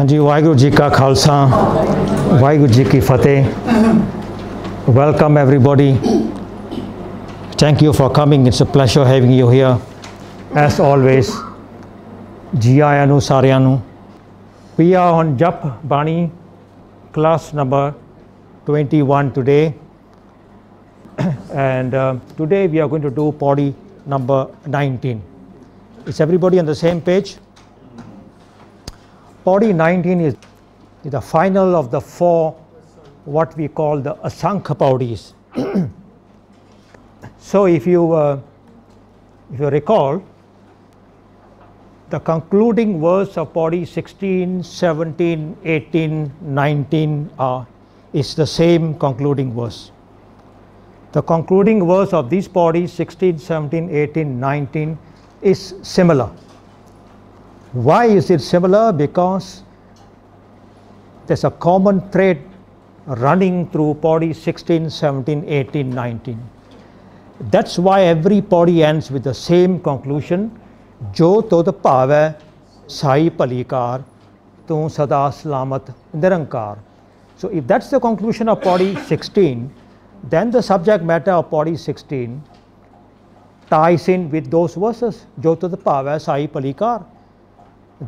हाँ जी, वाहिगुरु जी का खालसा, वाहिगुरु जी की फतेह. Welcome everybody. Thank you for coming. It's a pleasure having you here. As always, Ji Aaya Nu Saariਆਂ ਨੂੰ. We are on Jup Banee, class number 21 today. And today we are going to do Pauree number 19. Is everybody on the same page? Pauree 19 is the final of the four, what we call the Asankha Paurees. So if you recall, the concluding verse of Pauree 16, 17, 18, 19 is the same concluding verse. The concluding verse of these Paurees 16, 17, 18, 19 is similar. Why is it similar? Because there's a common thread running through Pauree 16, 17, 18, 19. That's why every Pauree ends with the same conclusion. Jo tod bhave sai palikar, tu sada slamat nirankar. So if that's the conclusion of Pauree 16, then the subject matter of Pauree 16 ties in with those verses. Jo tod bhave sai palikar.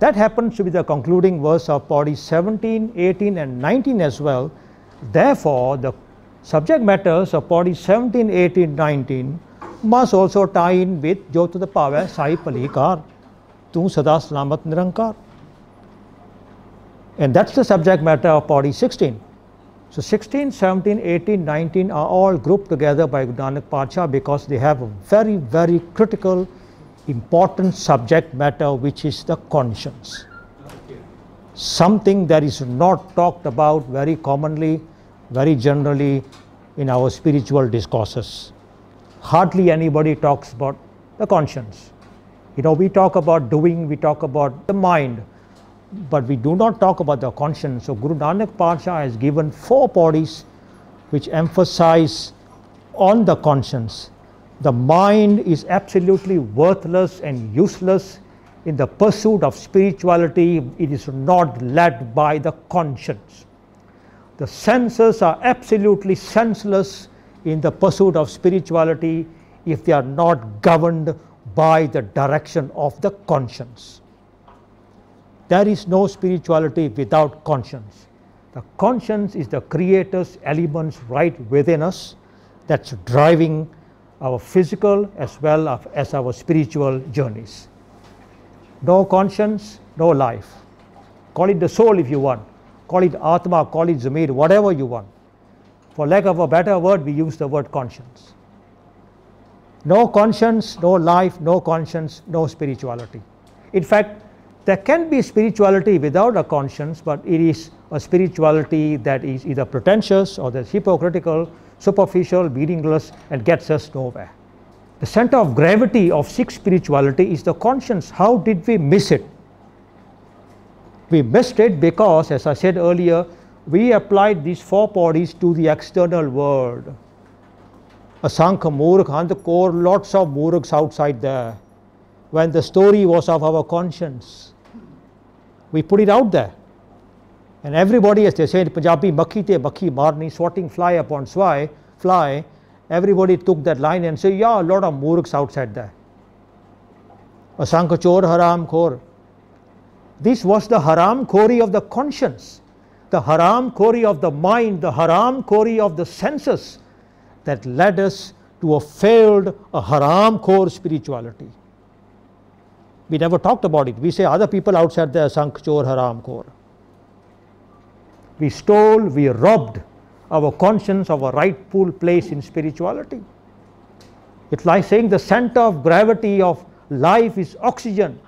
That happens to be the concluding verse of Pauree 17, 18 and 19 as well. Therefore, the subject matters of Pauree 17, 18, 19 must also tie in with Jo tod bhave sai palikar, tu sada slamat nirankar. And that's the subject matter of Pauree 16. So 16, 17, 18, 19 are all grouped together by Guru Nanak Pacha because they have a very, very critical, important subject matter, which is the conscience. Something that is not talked about very commonly, very generally in our spiritual discourses. Hardly anybody talks about the conscience. You know, we talk about doing, we talk about the mind, but we do not talk about the conscience. So Guru Nanak Pacha has given 4 Paurees which emphasize on the conscience. The mind is absolutely worthless and useless in the pursuit of spirituality. It is not led by the conscience. The senses are absolutely senseless in the pursuit of spirituality if they are not governed by the direction of the conscience. There is no spirituality without conscience. The conscience is the creator's elements right within us that's driving our physical as well as our spiritual journeys. No conscience, no life. Call it the soul if you want. Call it Atma, call it Zamir, whatever you want. For lack of a better word, we use the word conscience. No conscience, no life, no conscience, no spirituality. In fact, there can be spirituality without a conscience, but it is a spirituality that is either pretentious or that's hypocritical, superficial, meaningless, and gets us nowhere. The center of gravity of Sikh spirituality is the conscience. How did we miss it? We missed it because, as I said earlier, we applied these 4 Paurees to the external world. Asankha Murkh, Andhakor, lots of Murkhs outside there. When the story was of our conscience, we put it out there. And everybody, as they say in Punjabi, makhi te makhi marni, swatting fly upon fly, everybody took that line and said, yeah, a lot of Murkhs outside there. Asankha chor haram khor. This was the haram khori of the conscience, the haram khori of the mind, the haram khori of the senses that led us to a failed, a haram khor spirituality. We never talked about it. We say other people outside there, Asankha chor haram khor. We stole, we robbed our conscience of a rightful place in spirituality. It's like saying the center of gravity of life is oxygen,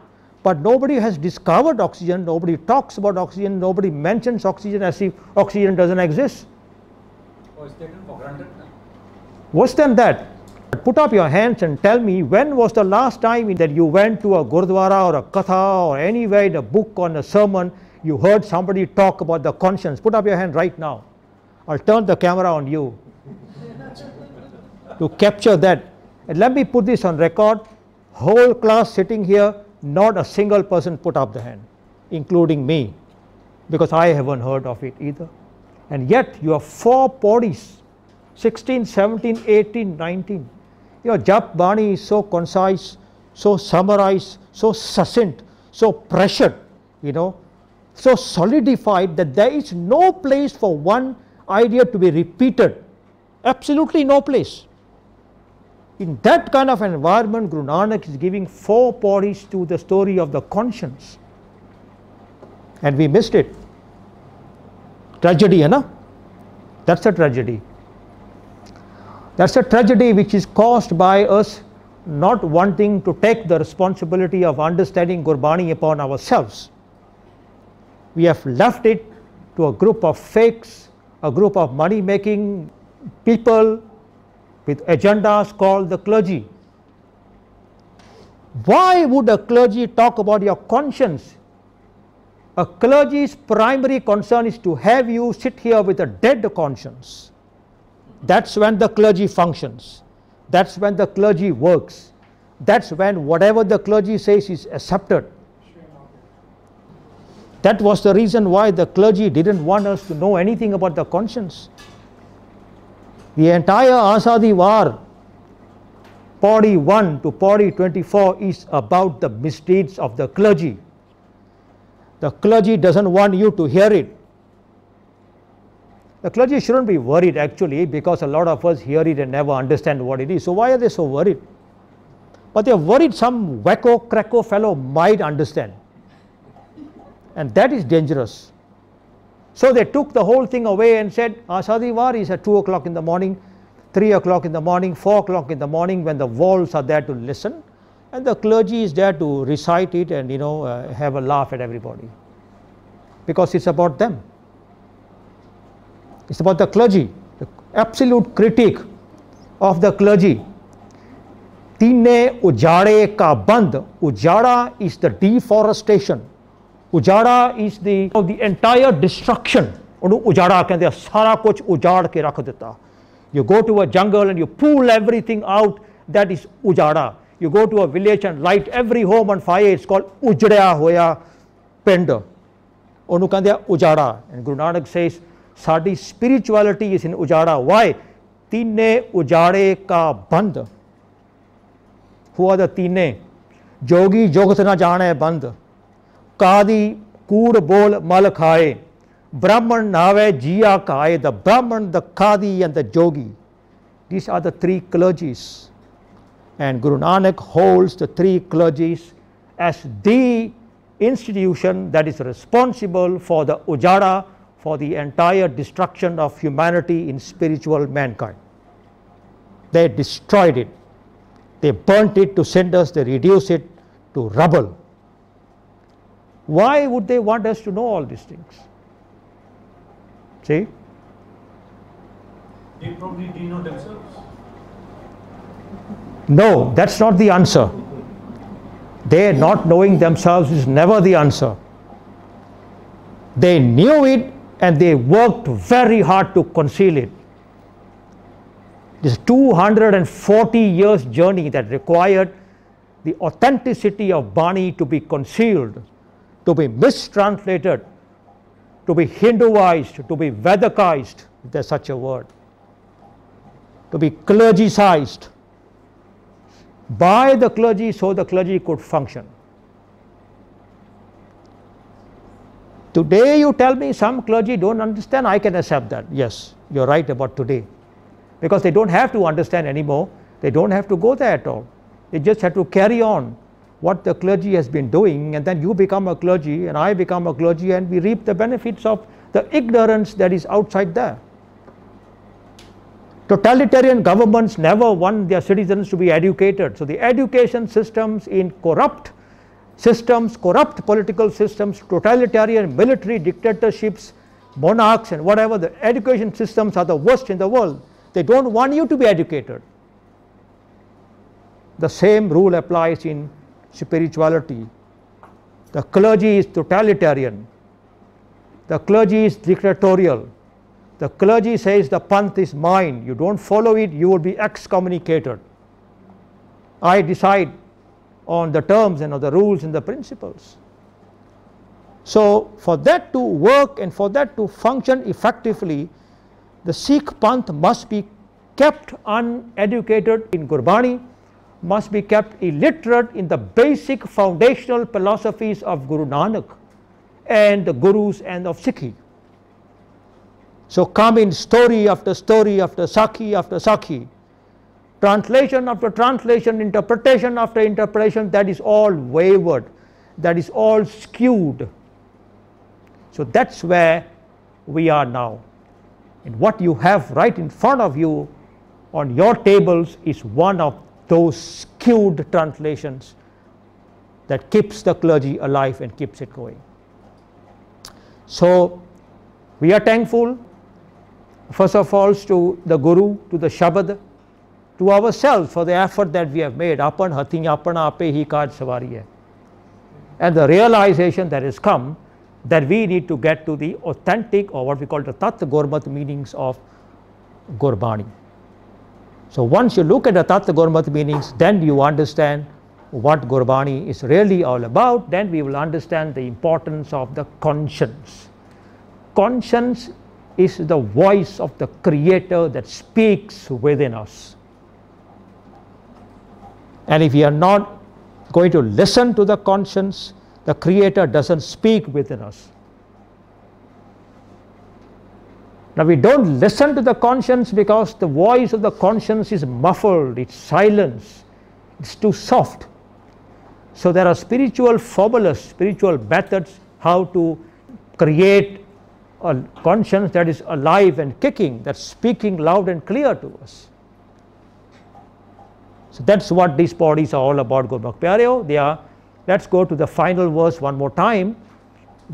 but nobody has discovered oxygen, nobody talks about oxygen, nobody mentions oxygen as if oxygen doesn't exist. Oh, it's taken for granted. Worse than that, put up your hands and tell me, when was the last time that you went to a Gurdwara or a Katha or anywhere in a book or in a sermon, you heard somebody talk about the conscience? Put up your hand right now. I'll turn the camera on you to capture that. And let me put this on record. Whole class sitting here, not a single person put up the hand, including me. because I haven't heard of it either. And yet you have 4 Paurees, 16, 17, 18, 19. Jup Banee is so concise, so summarized, so succinct, so pressured, so solidified that there is no place for one idea to be repeated. Absolutely no place. In that kind of environment, Guru Nanak is giving 4 Paurees to the story of the conscience. And we missed it. Tragedy, That's a tragedy. That's a tragedy which is caused by us not wanting to take the responsibility of understanding Gurbani upon ourselves. We have left it to a group of fakes, a group of money-making people with agendas called the clergy. Why would a clergy talk about your conscience? A clergy's primary concern is to have you sit here with a dead conscience. That's when the clergy functions. That's when the clergy works. That's when whatever the clergy says is accepted. That was the reason why the clergy didn't want us to know anything about the conscience. The entire Azadi War, Pauree 1 to Pauree 24, is about the misdeeds of the clergy. The clergy doesn't want you to hear it. The clergy shouldn't be worried actually, because a lot of us hear it and never understand what it is. So why are they so worried? But they're worried some wacko cracko fellow might understand. And that is dangerous. So they took the whole thing away and said, Azadi War is at 2 o'clock in the morning, 3 o'clock in the morning, 4 o'clock in the morning, when the walls are there to listen, and the clergy is there to recite it and have a laugh at everybody. Because it's about them. It's about the clergy, the absolute critique of the clergy. Tine ujade ka band. Ujada is the deforestation. Ujada is the entire destruction. Ujada kehande sara kuch ujad ke rakh deta. You go to a jungle and you pull everything out, that is ujada. You go to a village and light every home on fire, it's called ujadya hoya pind. Onu kehande ujada. And Guru Nanak says, Sadi spirituality is in ujada. Why? Tine ujade ka band. Who are the tine? Jogi jogat na jane band. Kadi kood bol mal khaye. Brahman nave jiya khaye. The Brahman, the Kadi and the Jogi. These are the 3 clergies. And Guru Nanak holds the 3 clergies as the institution that is responsible for the ujada, for the entire destruction of humanity in spiritual mankind. They destroyed it. They burnt it to cinders. They reduced it to rubble. Why would they want us to know all these things? See? They probably didn't know themselves. No, that's not the answer. They not knowing themselves is never the answer. They knew it and they worked very hard to conceal it. This 240 years journey that required the authenticity of Bani to be concealed, to be mistranslated, to be Hinduized, to be Vedicized, if there's such a word, to be clergicized by the clergy so the clergy could function. Today you tell me some clergy don't understand, I can accept that. Yes, you're right about today. Because they don't have to understand anymore. They don't have to go there at all. They just have to carry on what the clergy has been doing, and then you become a clergy and I become a clergy and we reap the benefits of the ignorance that is outside there. Totalitarian governments never want their citizens to be educated. So the education systems in corrupt systems, corrupt political systems, totalitarian military dictatorships, monarchs and whatever, the education systems are the worst in the world. They don't want you to be educated. The same rule applies in spirituality. The clergy is totalitarian. The clergy is dictatorial. The clergy says the panth is mine. You don't follow it, you will be excommunicated. I decide on the terms and on the rules and the principles. So for that to work and for that to function effectively, the Sikh Panth must be kept uneducated in Gurbani, must be kept illiterate in the basic foundational philosophies of Guru Nanak and the Gurus and of Sikhi. So come in story after story after Sakhi after Sakhi, translation after translation, interpretation after interpretation, that is all wayward, that is all skewed. So that's where we are now. And what you have right in front of you on your tables is one of those skewed translations that keeps the clergy alive and keeps it going. So we are thankful, first of all, to the Guru, to the Shabad, to ourselves for the effort that we have made. Apan hathi apana ape hi kaj savari hai. And the realization that has come that we need to get to the authentic, or what we call the Tatt Gurmat meanings of Gurbani. So once you look at the Tatt Gurmat meanings, then you understand what Gurbani is really all about. Then we will understand the importance of the conscience. Conscience is the voice of the Creator that speaks within us. And if we are not going to listen to the conscience, the Creator doesn't speak within us. Now we don't listen to the conscience because the voice of the conscience is muffled, it's silenced, it's too soft. So there are spiritual formulas, spiritual methods how to create a conscience that is alive and kicking, that's speaking loud and clear to us. So that's what these bodies are all about, Gurmukh Pyareo. They are, let's go to the final verse one more time.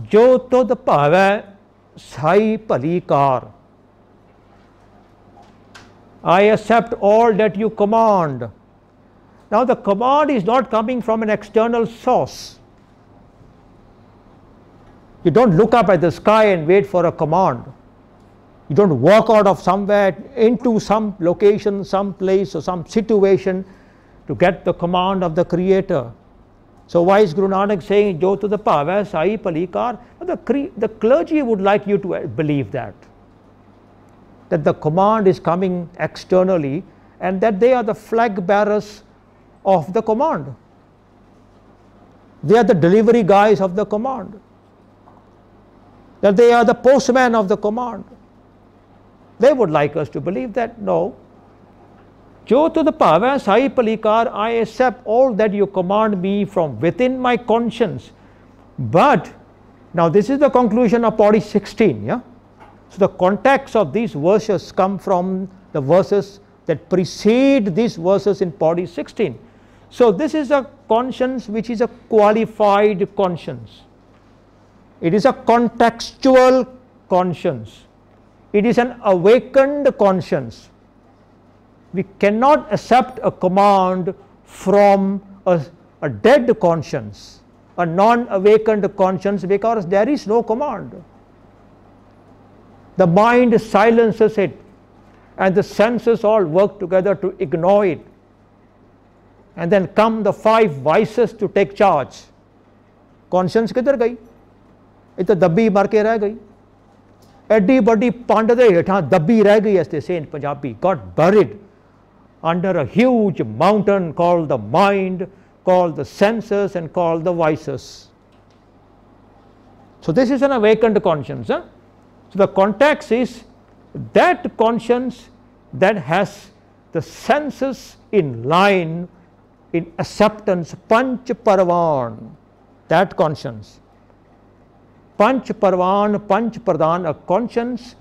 Jo tod pave sai palikar. I accept all that you command. Now the command is not coming from an external source. You don't look up at the sky and wait for a command. You don't walk out of somewhere into some location, some place or some situation to get the command of the Creator. So why is Guru Nanak saying, Jo to the pave sai palikar? The clergy would like you to believe that the command is coming externally and that they are the flag bearers of the command. They are the delivery guys of the command. That they are the postman of the command. They would like us to believe that. No. Jo to the pave sai palikar, I accept all that you command me from within my conscience. But, now this is the conclusion of Pauree 16. Yeah? So the context of these verses come from the verses that precede these verses in Pauree 16. So this is a conscience which is a qualified conscience. It is a contextual conscience. It is an awakened conscience. We cannot accept a command from a dead conscience, a non-awakened conscience, because there is no command. The mind silences it and the senses all work together to ignore it. And then come the five vices to take charge. Conscience किधर गई? ये तो दब्बी मर के रह गई. AD बड़ी पांड दे हेठां दब्बी रह गई, as they say in Punjabi, got buried under a huge mountain called the mind, called the senses and called the vices. So this is an awakened conscience. Huh? So the context is that conscience that has the senses in line, in acceptance, Panch Parvan, that conscience. Panch Parvan, Panch Pradhan, a conscience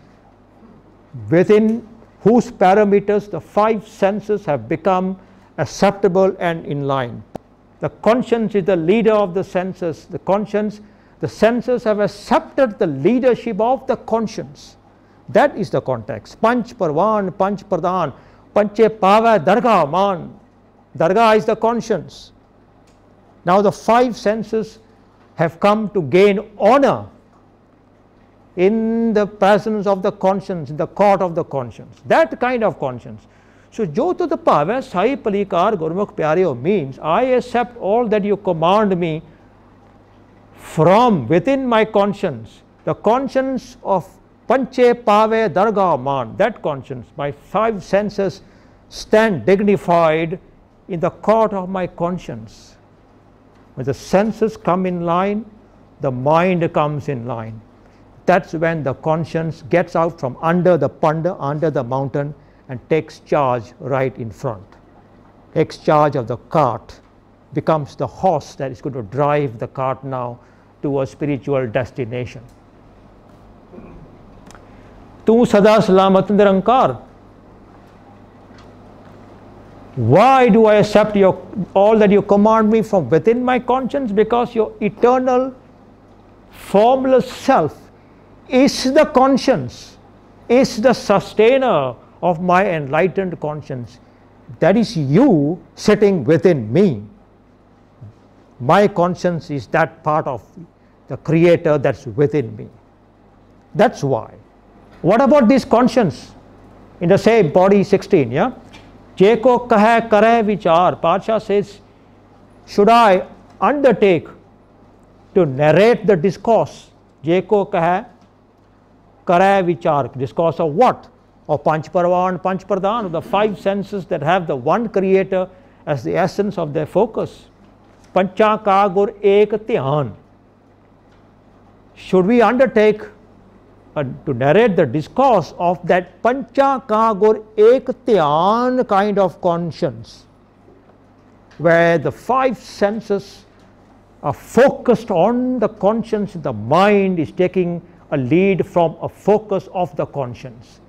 within whose parameters the five senses have become acceptable and in line. The conscience is the leader of the senses. The senses have accepted the leadership of the conscience. That is the context. Panch Parvan, Panch Pradhan, Panche Pava Darga Man. Darga is the conscience. Now the five senses have come to gain honor in the presence of the conscience, in the court of the conscience. That kind of conscience. So, Jo to the pave sai palikar Gurmukh Pyareo means I accept all that you command me from within my conscience, the conscience of Panche Pave Darga Man, that conscience, my 5 senses stand dignified in the court of my conscience. When the senses come in line, the mind comes in line. That's when the conscience gets out from under the panda, under the mountain, and takes charge right in front. Takes charge of the cart, becomes the horse that is going to drive the cart now to a spiritual destination. Tu sada salamat nirankar. Why do I accept all that you command me from within my conscience? Because your eternal, formless self is the conscience, is the sustainer of my enlightened conscience. That is you sitting within me. My conscience is that part of the Creator that's within me. That's why. What about this conscience in the same body 16? Yeah? Jeko kahe kare vichar. Pacha says, should I undertake to narrate the discourse? Jeko kahe kare vichar. Discourse of what? Of Panch Parvan, Panch Pradhan, the 5 senses that have the one Creator as the essence of their focus. Pancha ka gur ek dhyan. Should we undertake to narrate the discourse of that Pancha ka gur ek dhyan kind of conscience, where the 5 senses are focused on the conscience, the mind is taking a lead from a focus of the conscience.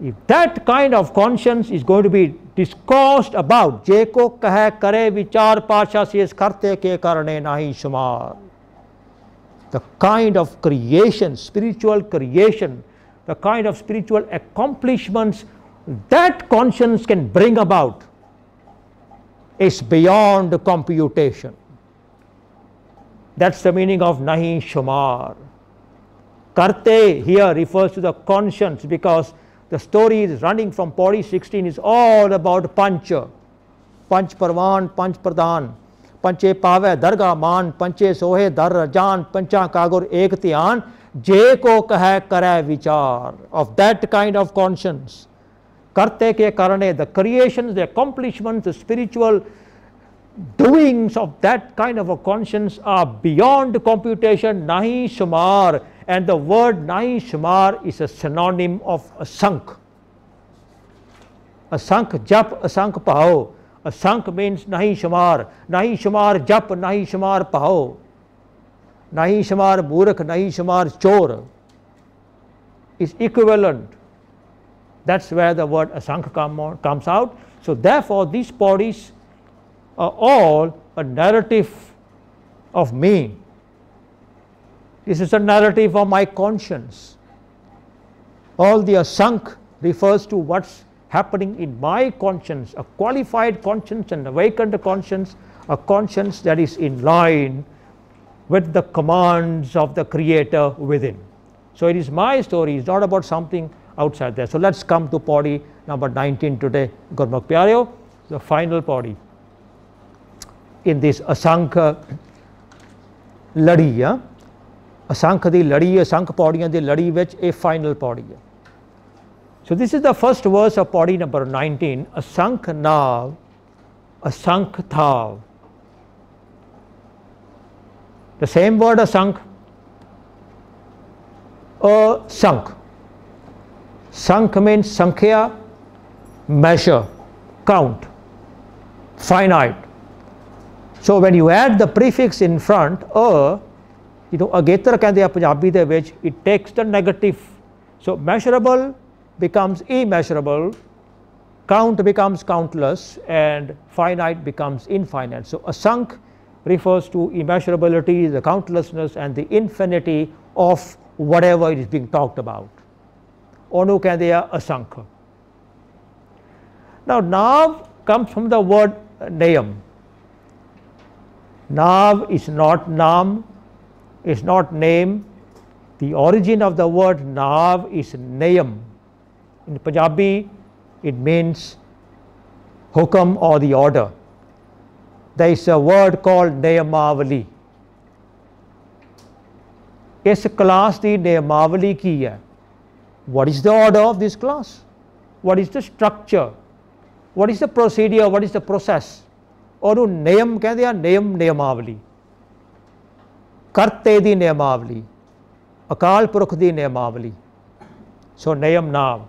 If that kind of conscience is going to be discoursed about, Jeko kahe kare vichar pasha says karte ke karane nahi shumar. The kind of creation, spiritual creation, the kind of spiritual accomplishments that conscience can bring about is beyond computation. That's the meaning of nahi shumar. Karte here refers to the conscience, because the story is running from Pauree 16 is all about Pancha. Panch Parvan, Panch Pradhan, Panche Pave Darga Man, Panche Sohe Dar Rajan, Pancha Kagur Ek Dhyan, Jeko kahe kare vichar. Of that kind of conscience. Karte ke karane, the creations, the accomplishments, the spiritual doings of that kind of a conscience are beyond computation, nahi shumar. And the word nahi shumar is a synonym of asank. Asank jap, asank pao. Asank means nahi shumar. Nahi shumar jap, nahi shumar pao. Nahi shumar murak, nahi shumar chor is equivalent. That's where the word asank comes out. So therefore these bodies are all a narrative of me. This is a narrative of my conscience. All the asank refers to what's happening in my conscience, a qualified conscience, an awakened conscience, a conscience that is in line with the commands of the Creator within. So it is my story, it's not about something outside there. So let's come to Pauree number 19 today, Gurmukh Pyareo, the final Pauree in this asank ladi. Yeah? Asank di ladi, asank paudiyan di ladi which a final paudi. So this is the first verse of Pauree number 19. Asank nav, asank thav. The same word asank. Sank. Sank means sankhya, measure, count, finite. So when you add the prefix in front, ਅਗੇਤਰ ਕਹਿੰਦੇ ਆ ਪੰਜਾਬੀ ਦੇ ਵਿੱਚ, it takes the negative. So measurable becomes immeasurable, count becomes countless, and finite becomes infinite. So asank refers to immeasurability, the countlessness and the infinity of whatever it is being talked about. ਉਹਨੂੰ ਕਹਿੰਦੇ ਆ asank. Now nav comes from the word nayam. Nav is not nam, is not name. The origin of the word nav is nayam. In Punjabi, it means hukam or the order. There is a word called nayamavali. ਇਸ class ਦੀ ਨਿਯਮਾਵਲੀ ਕੀ ਹੈ? What is the order of this class? What is the structure? What is the procedure? What is the process? ਉਹਨੂੰ ਨਿਯਮ ਕਹਿੰਦੇ ਆ, ਨਿਯਮਾਵਲੀ, ਕਰਤੇ ਦੀ ਨਿਯਮਾਵਲੀ, ਅਕਾਲ ਪੁਰਖ ਦੀ ਨਿਯਮਾਵਲੀ. So niyam naam.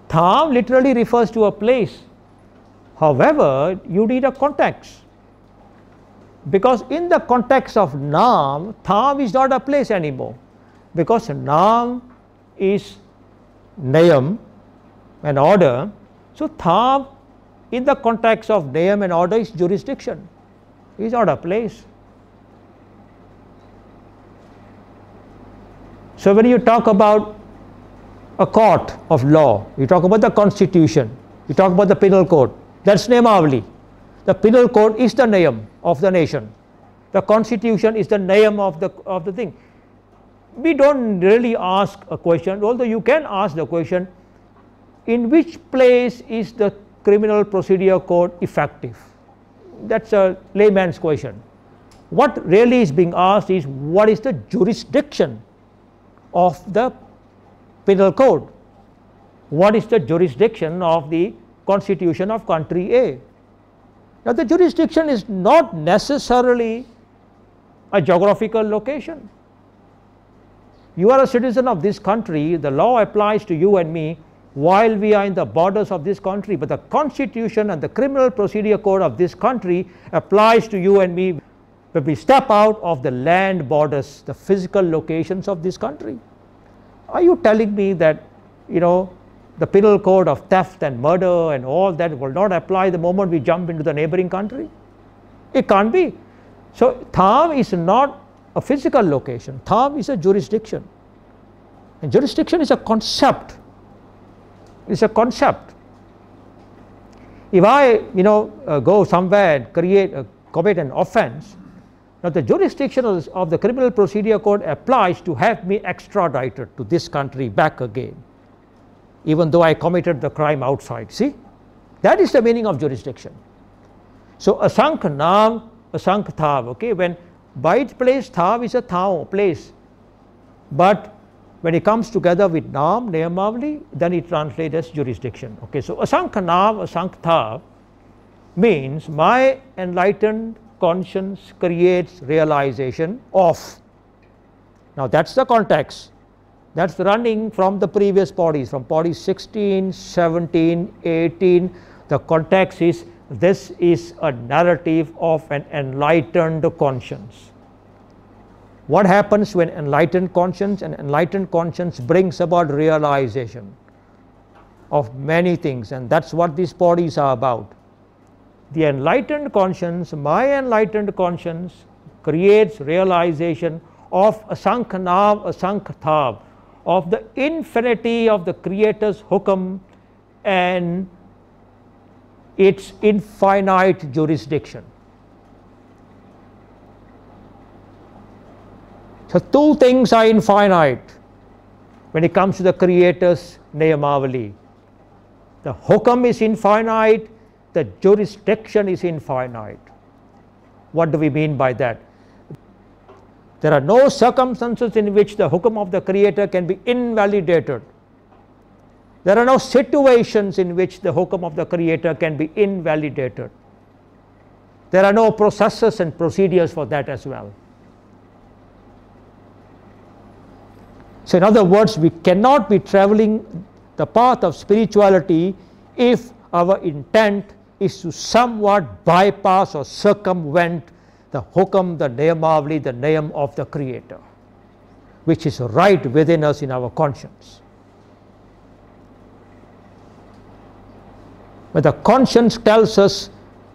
Tham literally refers to a place. However, you need a context. Because in the context of Naam, Tham is not a place anymore. Because Naam is Nayam, an order. So Tham in the context of Nayam and order is jurisdiction. It is not a place. So when you talk about a court of law, you talk about the constitution, you talk about the penal code, that's Nayamavali. The penal code is the Nayam of the nation. The constitution is the Nayam of the thing. We don't really ask a question, although you can ask the question, in which place is the criminal procedure code effective? That's a layman's question. What really is being asked is, what is the jurisdiction of the penal code? What is the jurisdiction of the constitution of country A? Now the jurisdiction is not necessarily a geographical location. You are a citizen of this country, the law applies to you and me while we are in the borders of this country, but the constitution and the criminal procedure code of this country applies to you and me when we step out of the land borders, the physical locations of this country. Are you telling me that, the penal code of theft and murder and all that will not apply the moment we jump into the neighboring country? It can't be. So Tham is not a physical location. Tham is a jurisdiction. And jurisdiction is a concept. It's a concept. If I, go somewhere and commit an offense, now the jurisdiction of the criminal procedure code applies to have me extradited to this country back again, even though I committed the crime outside. See, that is the meaning of jurisdiction. So asank naam, asank thav. Okay, when by its place thav is a thav place, but when it comes together with naam, nayamavali, then it translates as jurisdiction. Okay, so asank naam, asank thav means my enlightened conscience creates realization of. Now that's the context. That's running from the previous bodies, from body 16, 17, 18. The context is, this is a narrative of an enlightened conscience. What happens when enlightened conscience? And enlightened conscience brings about realization of many things, and that's what these bodies are about. The enlightened conscience, my enlightened conscience, creates realization of asank naam, asank thav, of the infinity of the Creator's hukam and its infinite jurisdiction. So two things are infinite when it comes to the Creator's nayamavali. The hukam is infinite, the jurisdiction is infinite. What do we mean by that? There are no circumstances in which the hukam of the Creator can be invalidated. There are no situations in which the hukam of the Creator can be invalidated. There are no processes and procedures for that as well. So in other words, we cannot be traveling the path of spirituality if our intent is to somewhat bypass or circumvent the hukam, the nayamavali, the nayam of the Creator, which is right within us in our conscience. When the conscience tells us,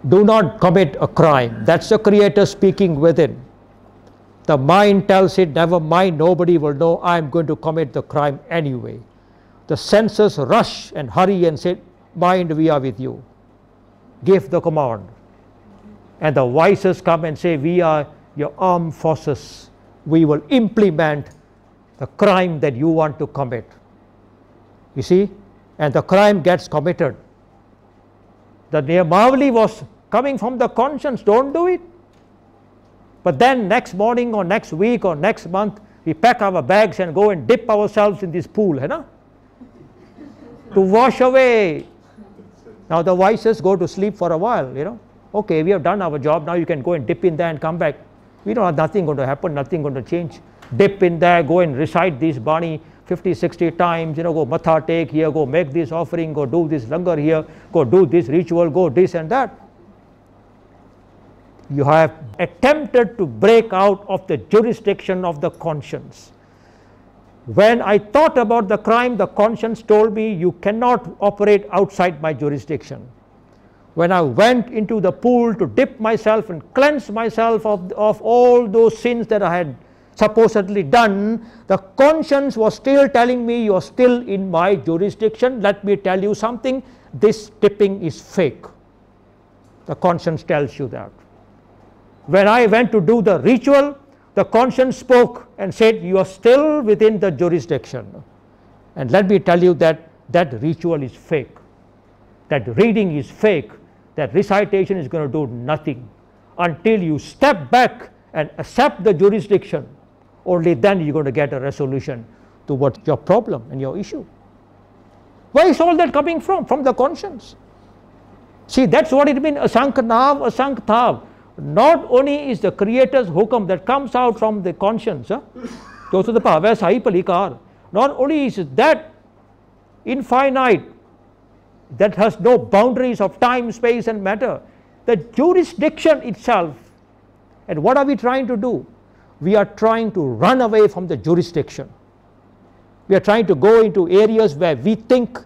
do not commit a crime, that's the Creator speaking within. The mind tells it, never mind, nobody will know, I am going to commit the crime anyway. The senses rush and hurry and say, mind, we are with you. Give the command. And the voices come and say, we are your armed forces. We will implement the crime that you want to commit. You see? And the crime gets committed. The nayamavali was coming from the conscience, don't do it. But then next morning or next week or next month, we pack our bags and go and dip ourselves in this pool, to wash away. Now the voices go to sleep for a while, Okay, we have done our job, now you can go and dip in there and come back. We don't have nothing going to happen, nothing going to change. Dip in there, go and recite this Bani 50, 60 times, go matha take here, go make this offering, go do this langar here, go do this ritual, go this and that. You have attempted to break out of the jurisdiction of the conscience. When I thought about the crime, the conscience told me you cannot operate outside my jurisdiction. When I went into the pool to dip myself and cleanse myself of all those sins that I had supposedly done, the conscience was still telling me you are still in my jurisdiction. Let me tell you something, this dipping is fake. The conscience tells you that. When I went to do the ritual, the conscience spoke and said, you are still within the jurisdiction. And let me tell you that that ritual is fake. That reading is fake. That recitation is going to do nothing. Until you step back and accept the jurisdiction, only then you're going to get a resolution to what's your problem and your issue. Where is all that coming from? From the conscience. See, that's what it means, asank nav, asank thav. Not only is the Creator's hukam that comes out from the conscience, not only is that infinite, that has no boundaries of time, space and matter, the jurisdiction itself. And what are we trying to do? We are trying to run away from the jurisdiction. We are trying to go into areas where we think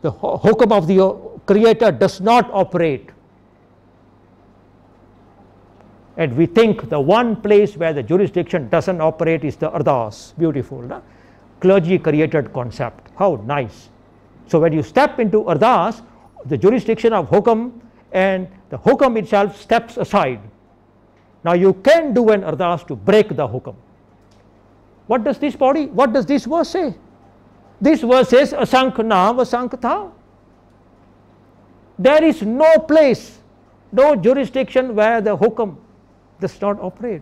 the hukam of the Creator does not operate. And we think the one place where the jurisdiction doesn't operate is the ardas. Beautiful, no? Clergy created concept. How nice. So when you step into ardas, the jurisdiction of hukam and the hukam itself steps aside. Now you can do an ardas to break the hukam. What does this verse say? This verse says asank nav, asank thav. There is no place, no jurisdiction where the hukam does not operate.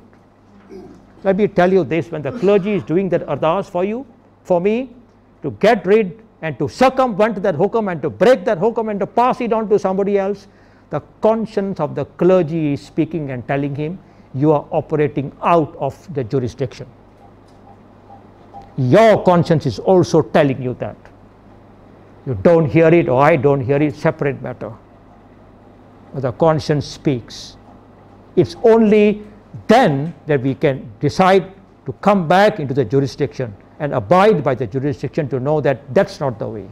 Let me tell you this, when the clergy is doing that ardas for you, for me, to get rid and to circumvent that hukam and to break that hukam and to pass it on to somebody else, the conscience of the clergy is speaking and telling him, you are operating out of the jurisdiction. Your conscience is also telling you that. You don't hear it or I don't hear it, separate matter. But the conscience speaks. It's only then that we can decide to come back into the jurisdiction and abide by the jurisdiction to know that that's not the way.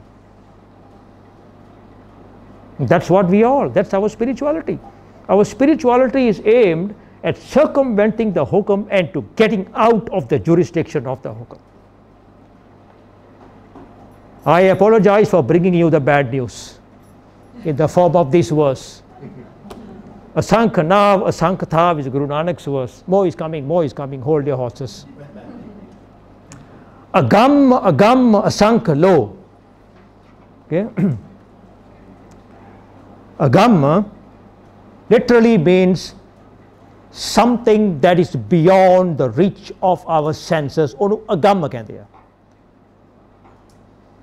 That's what we are. That's our spirituality. Our spirituality is aimed at circumventing the hukam and to getting out of the jurisdiction of the hukam. I apologize for bringing you the bad news in the form of this verse. Asank nav, asank thav is Guru Nanak's verse. More is coming, hold your horses. Agam, agam, asank lo. Okay? Agam literally means something that is beyond the reach of our senses. ਉਹਨੂੰ ਅਗੰਮ ਕਹਿੰਦੇ ਆ।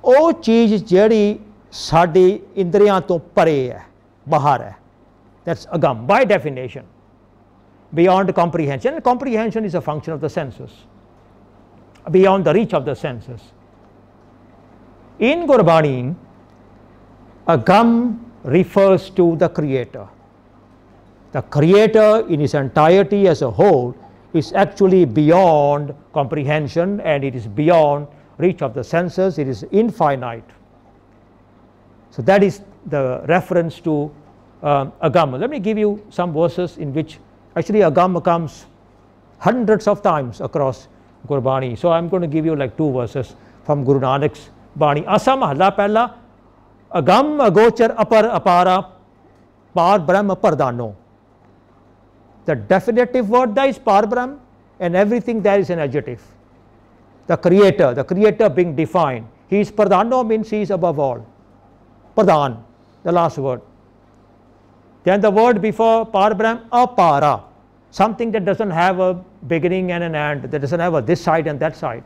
ਉਹ ਚੀਜ਼ ਜਿਹੜੀ ਸਾਡੀ ਇੰਦਰੀਆਂ ਤੋਂ ਪਰੇ ਹੈ, ਬਾਹਰ ਹੈ। That's agam by definition, beyond comprehension. Comprehension is a function of the senses, beyond the reach of the senses. In Gurbani, agam refers to the Creator. The Creator in his entirety as a whole is actually beyond comprehension and it is beyond reach of the senses. It is infinite. So that is the reference to agam. Let me give you some verses in which actually agam comes hundreds of times across Gurbani. So I'm going to give you like 2 verses from Guru Nanak's Bani. Asa mahalla pehla, agam agochar apar apara par brahm pardano. The definitive word there is par brahm and everything there is an adjective. The creator being defined. He is pardano means he is above all. Pardhan, the last word. Then the word before par brahm, apara. something that doesn't have a beginning and an end, that doesn't have a this side and that side.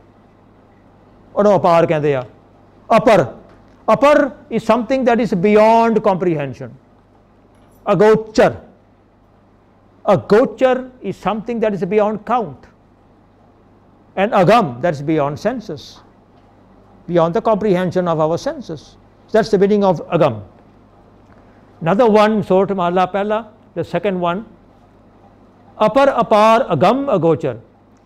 ਉਹਨੂੰ ਅਪਾਰ ਕਹਿੰਦੇ ਆ. Upper is something that is beyond comprehension. Agochar is something that is beyond count. And agam, that's beyond senses, beyond the comprehension of our senses. That's the meaning of agam. Another one, sort mala pehla, the second one, apar, apar, agam, agochar.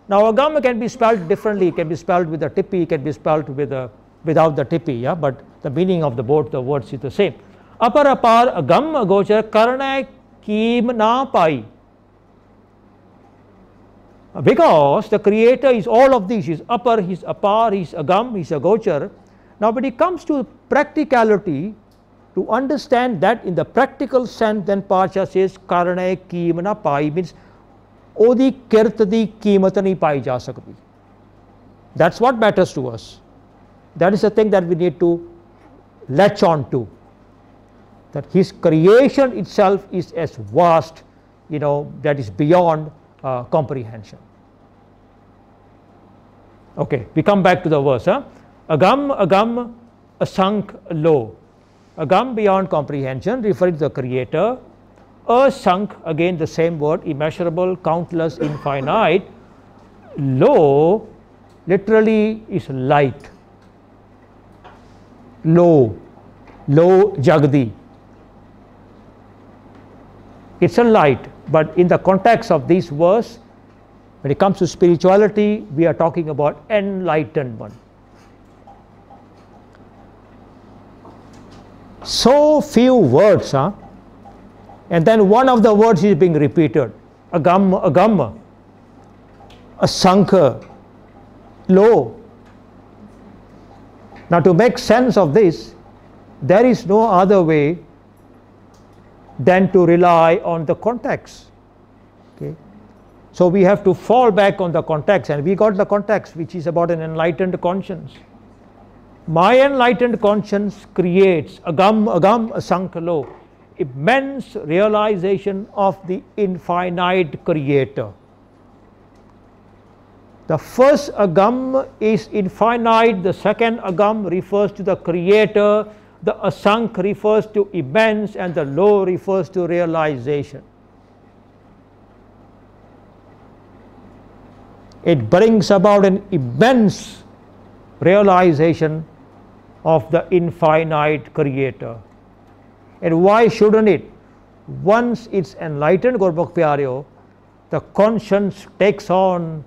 Now agam can be spelled differently. It can be spelled with a tippy, it can be spelled without the tippy, yeah, but the meaning of both the words is the same. Apar, apar, agam, agochar, karna keem na pai. Because the Creator is all of these. He's upper, he's apar, he's agam, he's agochar. Now when it comes to practicality, to understand that in the practical sense, then Pacha says karna keem na pai, means odi kirt di keemat nahi pai ja sakdi. That's what matters to us. That is the thing that we need to latch on to. That His creation itself is as vast, that is beyond comprehension. Okay, we come back to the verse. Agam, asank, lo. Agam, beyond comprehension, referring to the Creator. Asank, again the same word, immeasurable, countless, infinite. Lo, literally is light. Lo jagdi. It's a light, but in the context of this verse, when it comes to spirituality, we are talking about enlightened one. So few words, and then one of the words is being repeated. Agam, asankha, lo. Now to make sense of this, there is no other way than to rely on the context. Okay? So we have to fall back on the context, and we got the context, which is about an enlightened conscience. My enlightened conscience creates agam, asankha, lo, immense realization of the infinite Creator. The first agam is infinite, the second agam refers to the Creator, the asank refers to immense, and the lo refers to realization. It brings about an immense realization of the infinite Creator. And why shouldn't it? Once it's enlightened, Gurmukh Pyareo, the conscience takes on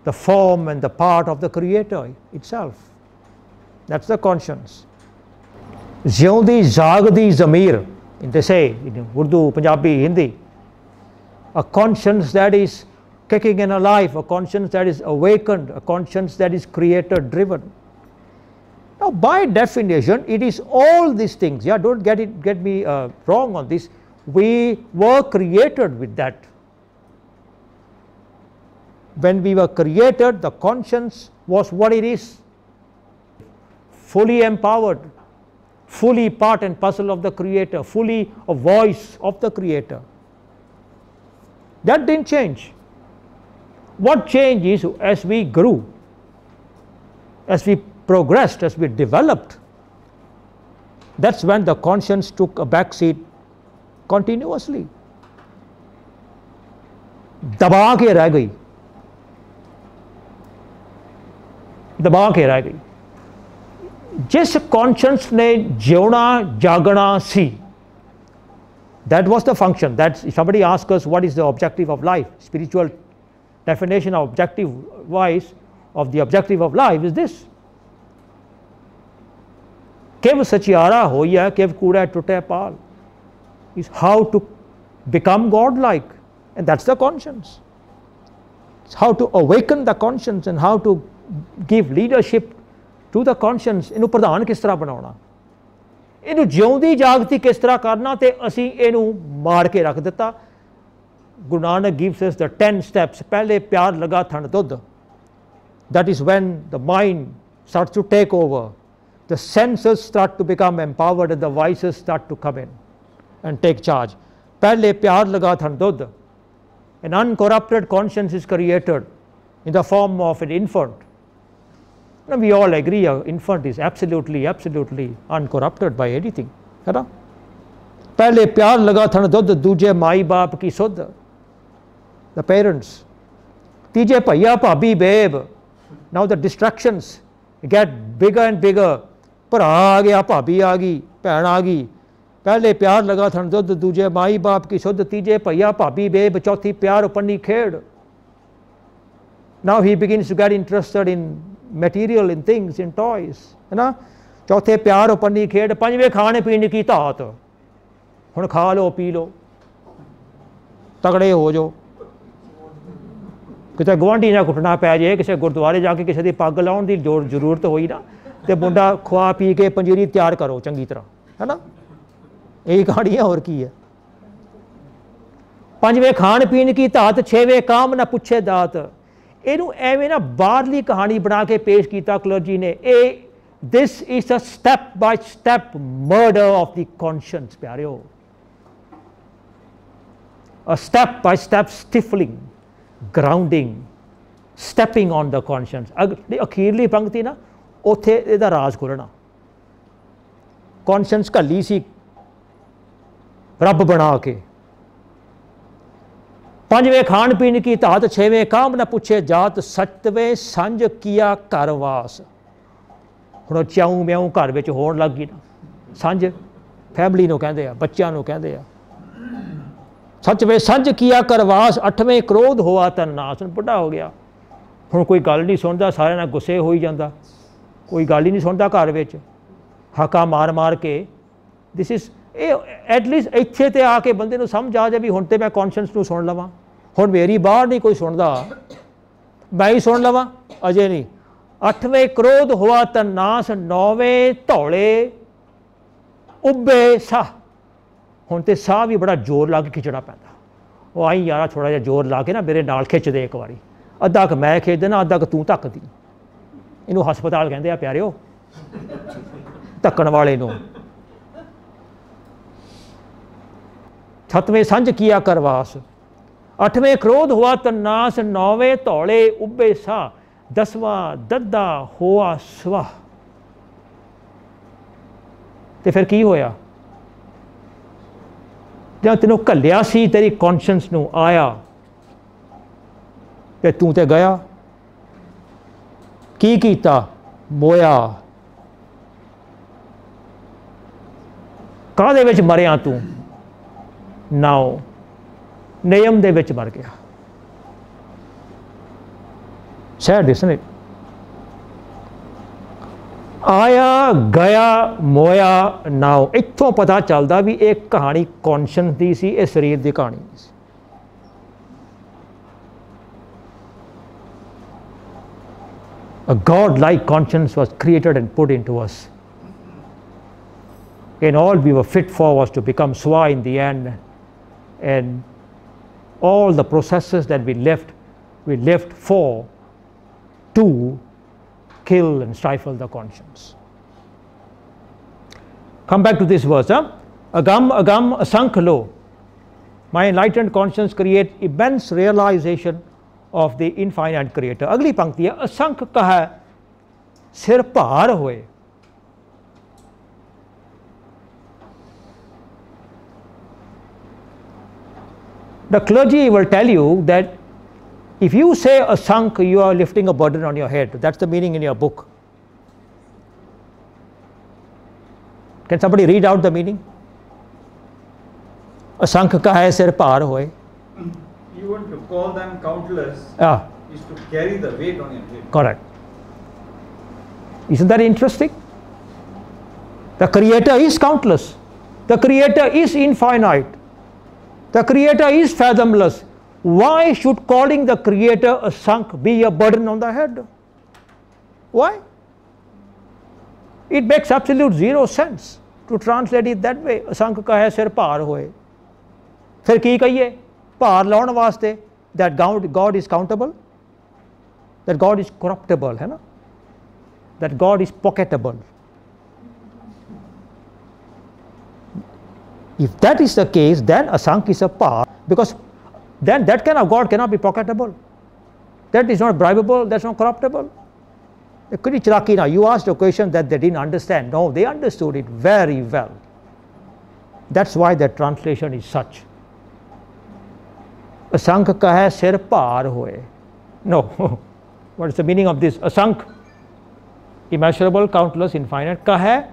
the form and the part of the Creator itself. That's the conscience. Zyaundi Jagdi Zamir, they say in Urdu, Punjabi, Hindi. A conscience that is kicking and alive, a conscience that is awakened, a conscience that is Creator driven. Now by definition, it is all these things. Yeah, don't get me wrong on this. We were created with that. When we were created, the conscience was what it is. Fully empowered, fully part and parcel of the Creator, fully a voice of the Creator. That didn't change. What changed is as we grew, as we progressed, as we developed, that's when the conscience took a back seat continuously. दबा के रह गई, दबा के रह गई. जिस conscience ने जियोना जागना सी, that was the function. That's, if somebody asks us what is the objective of life, spiritual definition of objective wise of the objective of life is this. Kev sachiara hoya, kev kuda tute pal, is how to become godlike, and that's the conscience. It's how to awaken the conscience and how to give leadership to the conscience. इनू प्रधान किस तरह बनाना, इनू जिउंदी जागती किस तरह करना, ते असी इनू मार के रख दिता. Guru Nanak gives us the 10 steps. पहले प्यार लगा थन दुध. That is when the mind starts to take over. The senses start to become empowered and the vices start to come in and take charge. पहले प्यार लगा थन दुध. an uncorrupted conscience is created in the form of an infant. Now we all agree an infant is absolutely uncorrupted by anything, है ना? पहले प्यार लगा थन दुध, दूजे माई बाप की सुध, the parents. तीजे भैया भाभी babe. Now the distractions get bigger and bigger. भरा आ गया, भाभी आ गई, भैन आ गई. पहले प्यार लगा थन दुध, दूजे माई बाप की सुध, तीजे भैया भाभी बेब, चौथी प्यार पन्नी खेड़. Now he begins to get interested in material, in things, in toys, है ना? चौथे प्यार पन्नी खेड़, पंजवें खाने पीने की धात. हुण खा लो पी लो, तगड़े हो जाओ. किते गुआंढी ना घुटना पै जाए, किसी गुरुद्वारे जाके किसी की पग लाउण दी जरूरत होई ना, तो मुंडा खुआ पी के पंजीरी तैयार करो चंगी तरह, है ना? यही कहानी है, और की है. पंजवें खाण पीण की धात, छेवें काम ना पुछे दात. इनू एवें ना बाहरली कहानी बना के पेश किया क्लर्जी ने. This is a step by step murder of the conscience प्यारियो. A step by step stifling, grounding, stepping on the conscience. अखीरली पंक्ति ना उत्थे इहदा राज खुलना. कॉन्शियंस घली सी रब बना के. पंजवें खाण पीण की धात, छेवें काम न पूछे जात, सतवें संज किया करवास. हुण च्याऊ म्याऊ घर विच होण लग गई ना. संज फैमिली नूं कहंदे आ, बच्चों नूं कहंदे आ. सचवें संज किया करवास, अठवें क्रोध होआ तन नास. बुढ़ा हो गया, हुण कोई गल नहीं सुनदा, सारे नाल गुस्से होई जांदा, कोई गल ही नहीं सुनदा घर विच, हाका मार मार के. दिस इज एटलीस्ट इत्थे ते आके बंदे नूं समझ आ जाए भी हुण ते मैं कॉन्शियंस नूं सुन लवां. हुण मेरी बाहर नहीं कोई सुनदा, मैं ही सुन लवां, अजे नहीं. अठवें क्रोध हुआ तन नास, नौवें धौले उब्बे साह. हुण ते साह भी बड़ा जोर ला के खिचड़ा पैंदा. वो आई यारा थोड़ा जिहा जोर ला के ना मेरे नाल खिच दे एक बारी, अद्धा क मैं खिच देना, अद्धा क तूं धक्कदी. इनू हस्पताल कहंदे आ प्यारिओ, धक्कण वाले नूं. सतवें संज किया करवास, अठवें क्रोध हुआ तन्नास, नौवें धौले उब्बे सा, दसवां दद्दा होआ स्वाह. ते फिर की होया? जब तेनों घल्लिया सी तेरी कॉन्शियंस नूं आया ते तूं ते गया, की कीता? मोया. काहदे विच मरिया तूं? नाउ नियम दे विच मर गया. Sad isn't it? आया गया मोया नाउ. इत्थों पता चलता भी एक कहानी कॉन्शियंस दी सी, इस शरीर की कहानी नहीं सी. A God-like conscience was created and put into us, and all we were fit for was to become swa in the end. And all the processes that we left for to kill and stifle the conscience. Come back to this verse. Agam agam asankh lo. My enlightened conscience create immense realization of the infinite creator. अगली पंक्ति है, असंख कहा सिर भार होए. The clergy will tell you that if you say asank, you are lifting a burden on your head. That's the meaning in your book. Can somebody read out the meaning? Asank ka hai sir paar hoye. Even to call them countless is to carry the weight on your head. Correct. Isn't that interesting? The creator is countless. The creator is infinite. The creator is fathomless. Why should calling the creator a sunk be a burden on the head? Why? It makes absolute zero sense to translate it that way. Asank ka hai sir paar hoye. फिर की कहिए भार लाने वास्ते that God is countable, that God is corruptible, है ना, that God is pocketable. If that is the case, then asank is a par, because then that kind of God cannot be pocketable. That is not bribable, that's not corruptible. Now, you asked a question that they didn't understand. No, they understood it very well. That's why the translation is such. Asank kahe sir paar hoye. No. What is the meaning of this? Asank, immeasurable, countless, infinite. Kahe,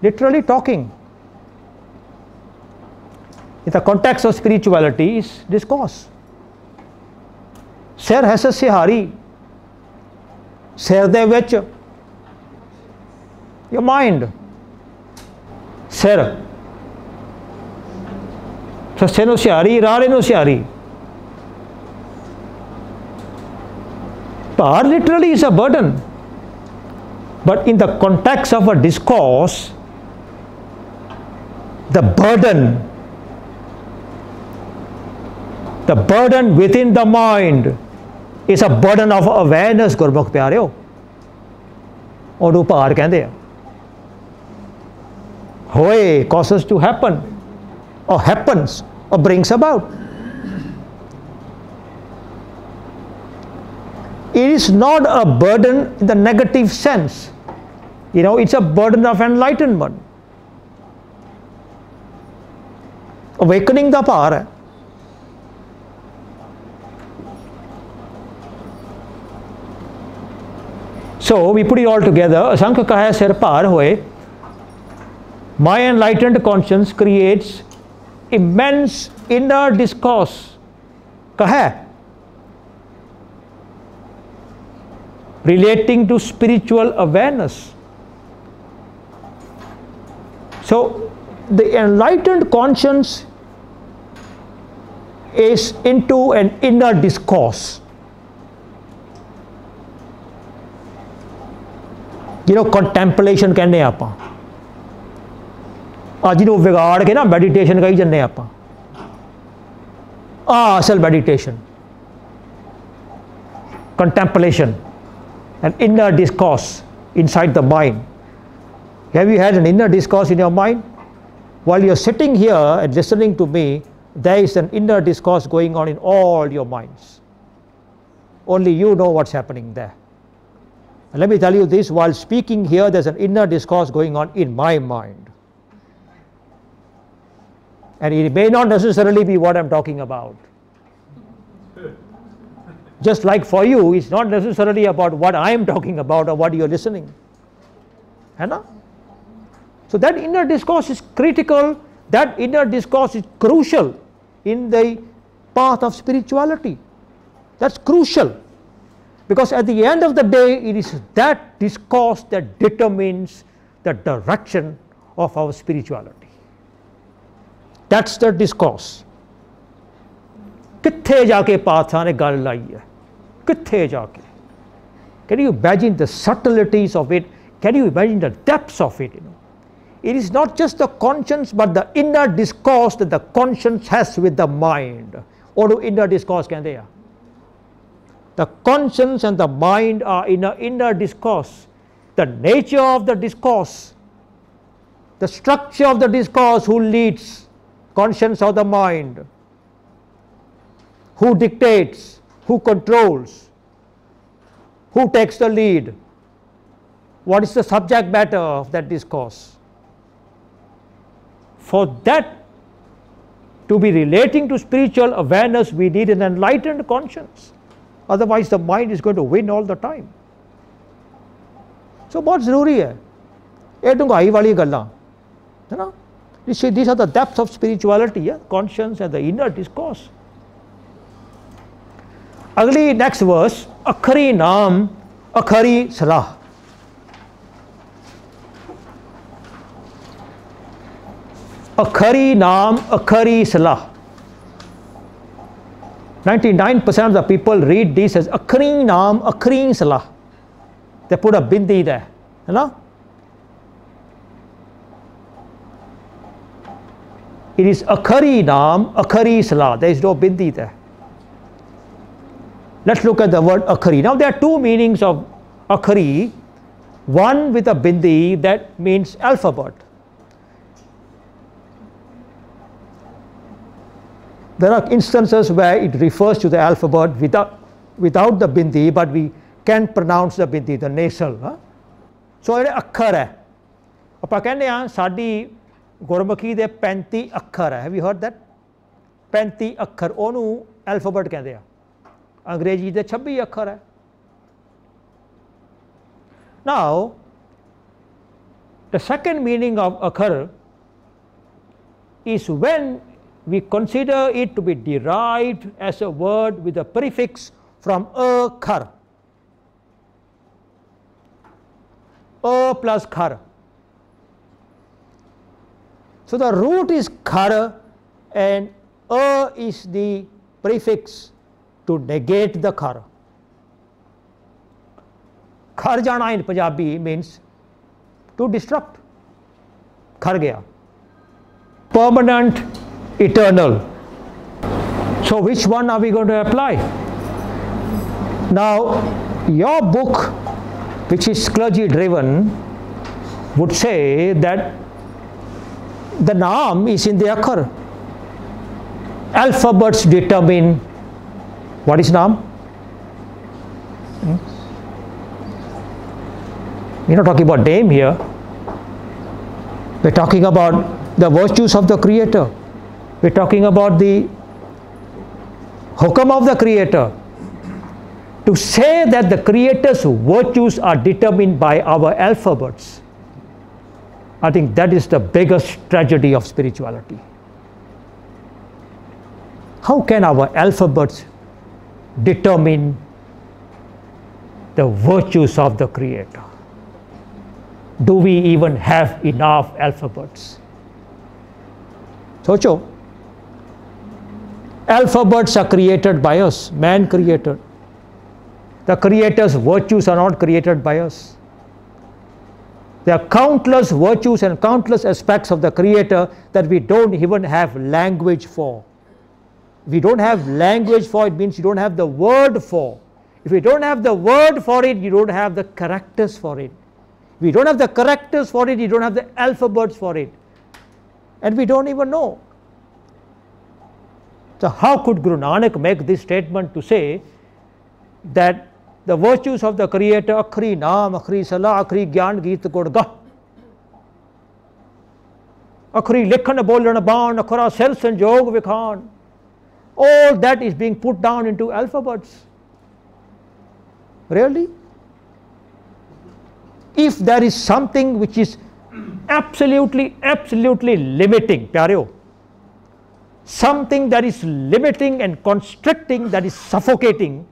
literally talking. In the context of spirituality is discourse. Sir has a sihari. Sir de vich, your mind. Sir. So sir no sihari, rare no sihari. Par literally is a burden. But in the context of a discourse, the burden within the mind is a burden of awareness, Gurmukh pyareo. Odu paar kehande a. Hoye causes to happen, or happens, or brings about. It is not a burden in the negative sense. You know, it's a burden of enlightenment. Awakening the power. So we put it all together. Asank kahe sir paar hoye. My enlightened conscience creates immense inner discourse. Kahe. Relating to spiritual awareness. So the enlightened conscience is into an inner discourse. You know, contemplation कहने आपां. आज इन्हों विगाड़ के ना meditation कही जन्ने आपां. असल meditation. Contemplation. An inner discourse inside the mind. Have you had an inner discourse in your mind? While you're sitting here and listening to me, there is an inner discourse going on in all your minds. Only you know what's happening there. And let me tell you this, while speaking here, there's an inner discourse going on in my mind. And it may not necessarily be what I'm talking about. Just like for you, it's not necessarily about what I am talking about or what you're listening. Hai? So that inner discourse is critical, that inner discourse is crucial in the path of spirituality. That's crucial. Because at the end of the day, it is that discourse that determines the direction of our spirituality. That's the discourse. कित्थे जाके पाथा ने गल लाई है, कित्थे जाके. Can you imagine the subtleties of it? Can you imagine the depths of it? You know? It is not just the conscience, but the inner discourse that the conscience has with the mind. Or inner discourse कहते हैं. The conscience and the mind are in an inner discourse. The nature of the discourse, the structure of the discourse, who leads, conscience or the mind, who dictates, who controls, who takes the lead, what is the subject matter of that discourse. For that to be relating to spiritual awareness, we need an enlightened conscience. Otherwise, the mind is going to win all the time. So, बहुत ज़रूरी है. ये डूंघाई वाली गल्लां, है ना? These are the depths of spirituality, yeah? Conscience and the inner discourse. अगली next verse, अखरी नाम, अखरी सलाह. अखरी नाम, अखरी सलाह. 99% of the people read this as akhri naam, akhri salah. They put a bindi there, you know. It is akhri naam, akhri salah. There is no bindi there. Let's look at the word akhri. Now there are two meanings of akhri. One with a bindi, that means alphabet. There are instances where it refers to the alphabet without the bindi, but we can pronounce the bindi, the nasal. So ਇਹ ਅੱਖਰ ਹੈ, ਆਪਾਂ ਕਹਿੰਦੇ ਹਾਂ ਸਾਡੀ ਗੁਰਮੁਖੀ ਦੇ 35 ਅੱਖਰ ਹੈ. Have you heard that? 35 ਅੱਖਰ, ਉਹਨੂੰ ਐਲਫਾਬੈਟ ਕਹਿੰਦੇ ਆ. ਅੰਗਰੇਜ਼ੀ ਦੇ 26 ਅੱਖਰ ਹੈ. Now, the second meaning of akhar is when we consider it to be derived as a word with a prefix from khar. Plus khar. So the root is khar and is the prefix to negate the khar. Khar jana in Punjabi means to destruct. Khar gaya. Permanent, eternal. So which one are we going to apply? Now, your book, which is clergy driven, would say that the naam is in the akhar. Alphabets determine what is naam. We're not talking about name here. We're talking about the virtues of the Creator. We're talking about the hukam of the Creator. To say that the Creator's virtues are determined by our alphabets, I think that is the biggest tragedy of spirituality. How can our alphabets determine the virtues of the Creator? Do we even have enough alphabets? Socho. Alphabets are created by us, man created. The Creator's virtues are not created by us. There are countless virtues and countless aspects of the Creator that we don't even have language for. If we don't have language for it, means you don't have the word for. If you don't have the word for it, you don't have the characters for it. If you don't have the characters for it, you don't have the alphabets for it. And we don't even know. So how could Guru Nanak make this statement to say that the virtues of the Creator, akhri naam, akhri salah, akhri gyan geet gud gah, akhri likhan bolan ban, akhra sel sanjog vikhan, all that is being put down into alphabets. Really? If there is something which is absolutely limiting, pyareo, something that is limiting and constricting, that is suffocating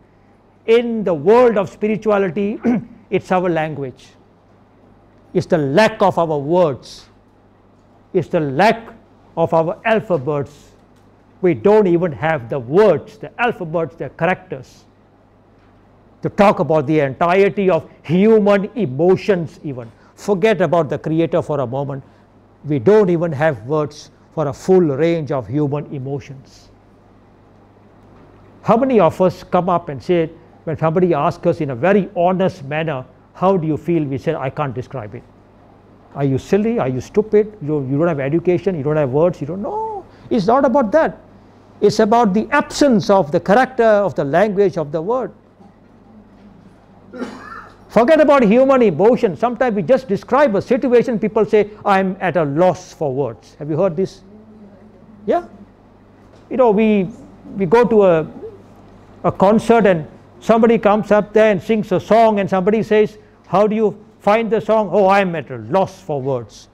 in the world of spirituality, it's our language. It's the lack of our words. It's the lack of our alphabets. We don't even have the words, the alphabets, the characters to talk about the entirety of human emotions even. Forget about the Creator for a moment. We don't even have words for a full range of human emotions. How many of us come up and say, when somebody asks us in a very honest manner, how do you feel? We say, I can't describe it. Are you silly? Are you stupid? You don't have education, you don't have words, you don't know. It's not about that. It's about the absence of the character, of the language, of the word. Forget about human emotion. Sometimes we just describe a situation, people say, I'm at a loss for words. Have you heard this? Yeah. You know, we go to a concert and somebody comes up there and sings a song and somebody says, how do you find the song? Oh, I'm at a loss for words.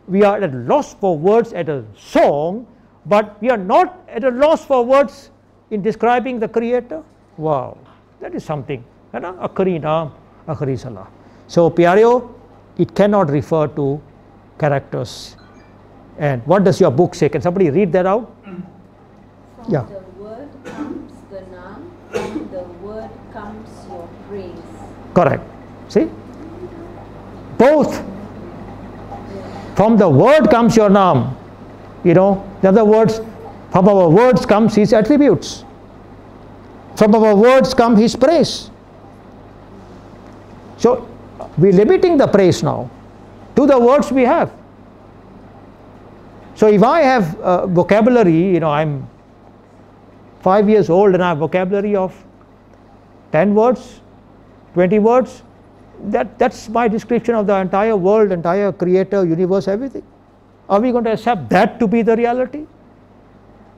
We are at a loss for words at a song, but we are not at a loss for words in describing the Creator. Wow, that is something. Akhri naam, akhri salah. So, pyareo, it cannot refer to characters. And what does your book say? Can somebody read that out? From yeah. the word comes the naam, from the word comes your praise. Correct. See? Both. From the word comes your naam. You know, in other words, from our words comes His attributes. From our words comes His praise. So, we're limiting the praise now to the words we have. So, if I have vocabulary, you know, I'm 5 years old and I have vocabulary of 10 words, 20 words. That's my description of the entire world, entire creator, universe, everything. Are we going to accept that to be the reality?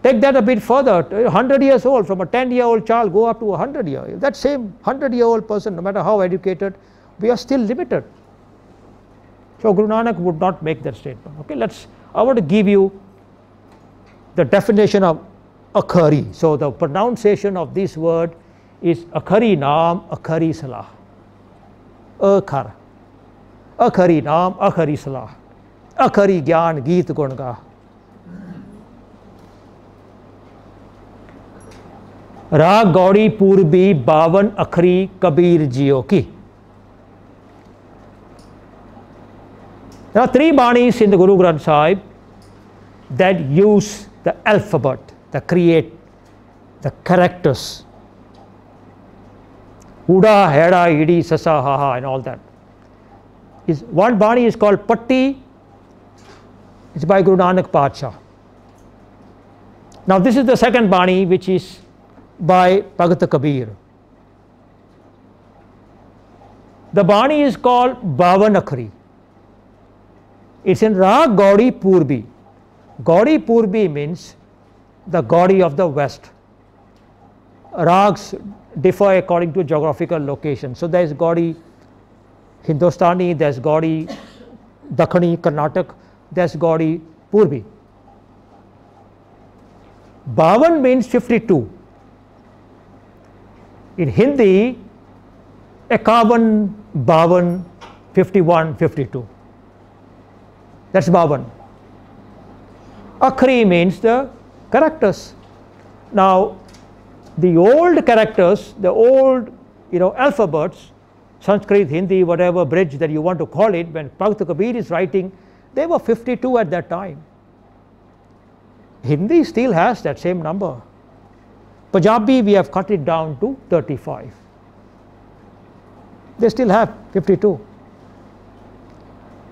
Take that a bit further, 100 years old, from a 10-year-old child go up to a 100-year. That same 100-year-old person, no matter how educated, we are still limited. So Guru Nanak would not make that statement. Okay, I want to give you the definition of akhari. So the pronunciation of this word is akhari naam, akhari salah. Akhar. Akhari naam, akhari salah. Akhari gyan, geet gunga. राग गौड़ी पूर्वी 52 अखरी कबीर जियो की. There are 3 Banis in the Guru Granth Sahib that use the alphabet, that create the characters. Uda, Heda, Idi, Sasa, Haha and all that. One Bani is called Patti. It's by Guru Nanak Padsha. Now this is the second Bani, which is by Bhagat Kabir. The Bani is called Bavan Akhari. It's in Rag Gaudi Purbi. Gaudi Purbi means the Gaudi of the west. Rags differ according to geographical location. So there is Gaudi Hindustani, there is Gaudi Dakhani Karnataka, there is Gaudi Purbi. Bavan means 52. In Hindi, 51, 52, 51, 52. That's Bavan. Akhri means the characters. Now, the old characters, the old alphabets, Sanskrit, Hindi, whatever bridge that you want to call it, when Bhagat Kabir is writing, they were 52 at that time. Hindi still has that same number. Punjabi, we have cut it down to 35. They still have 52.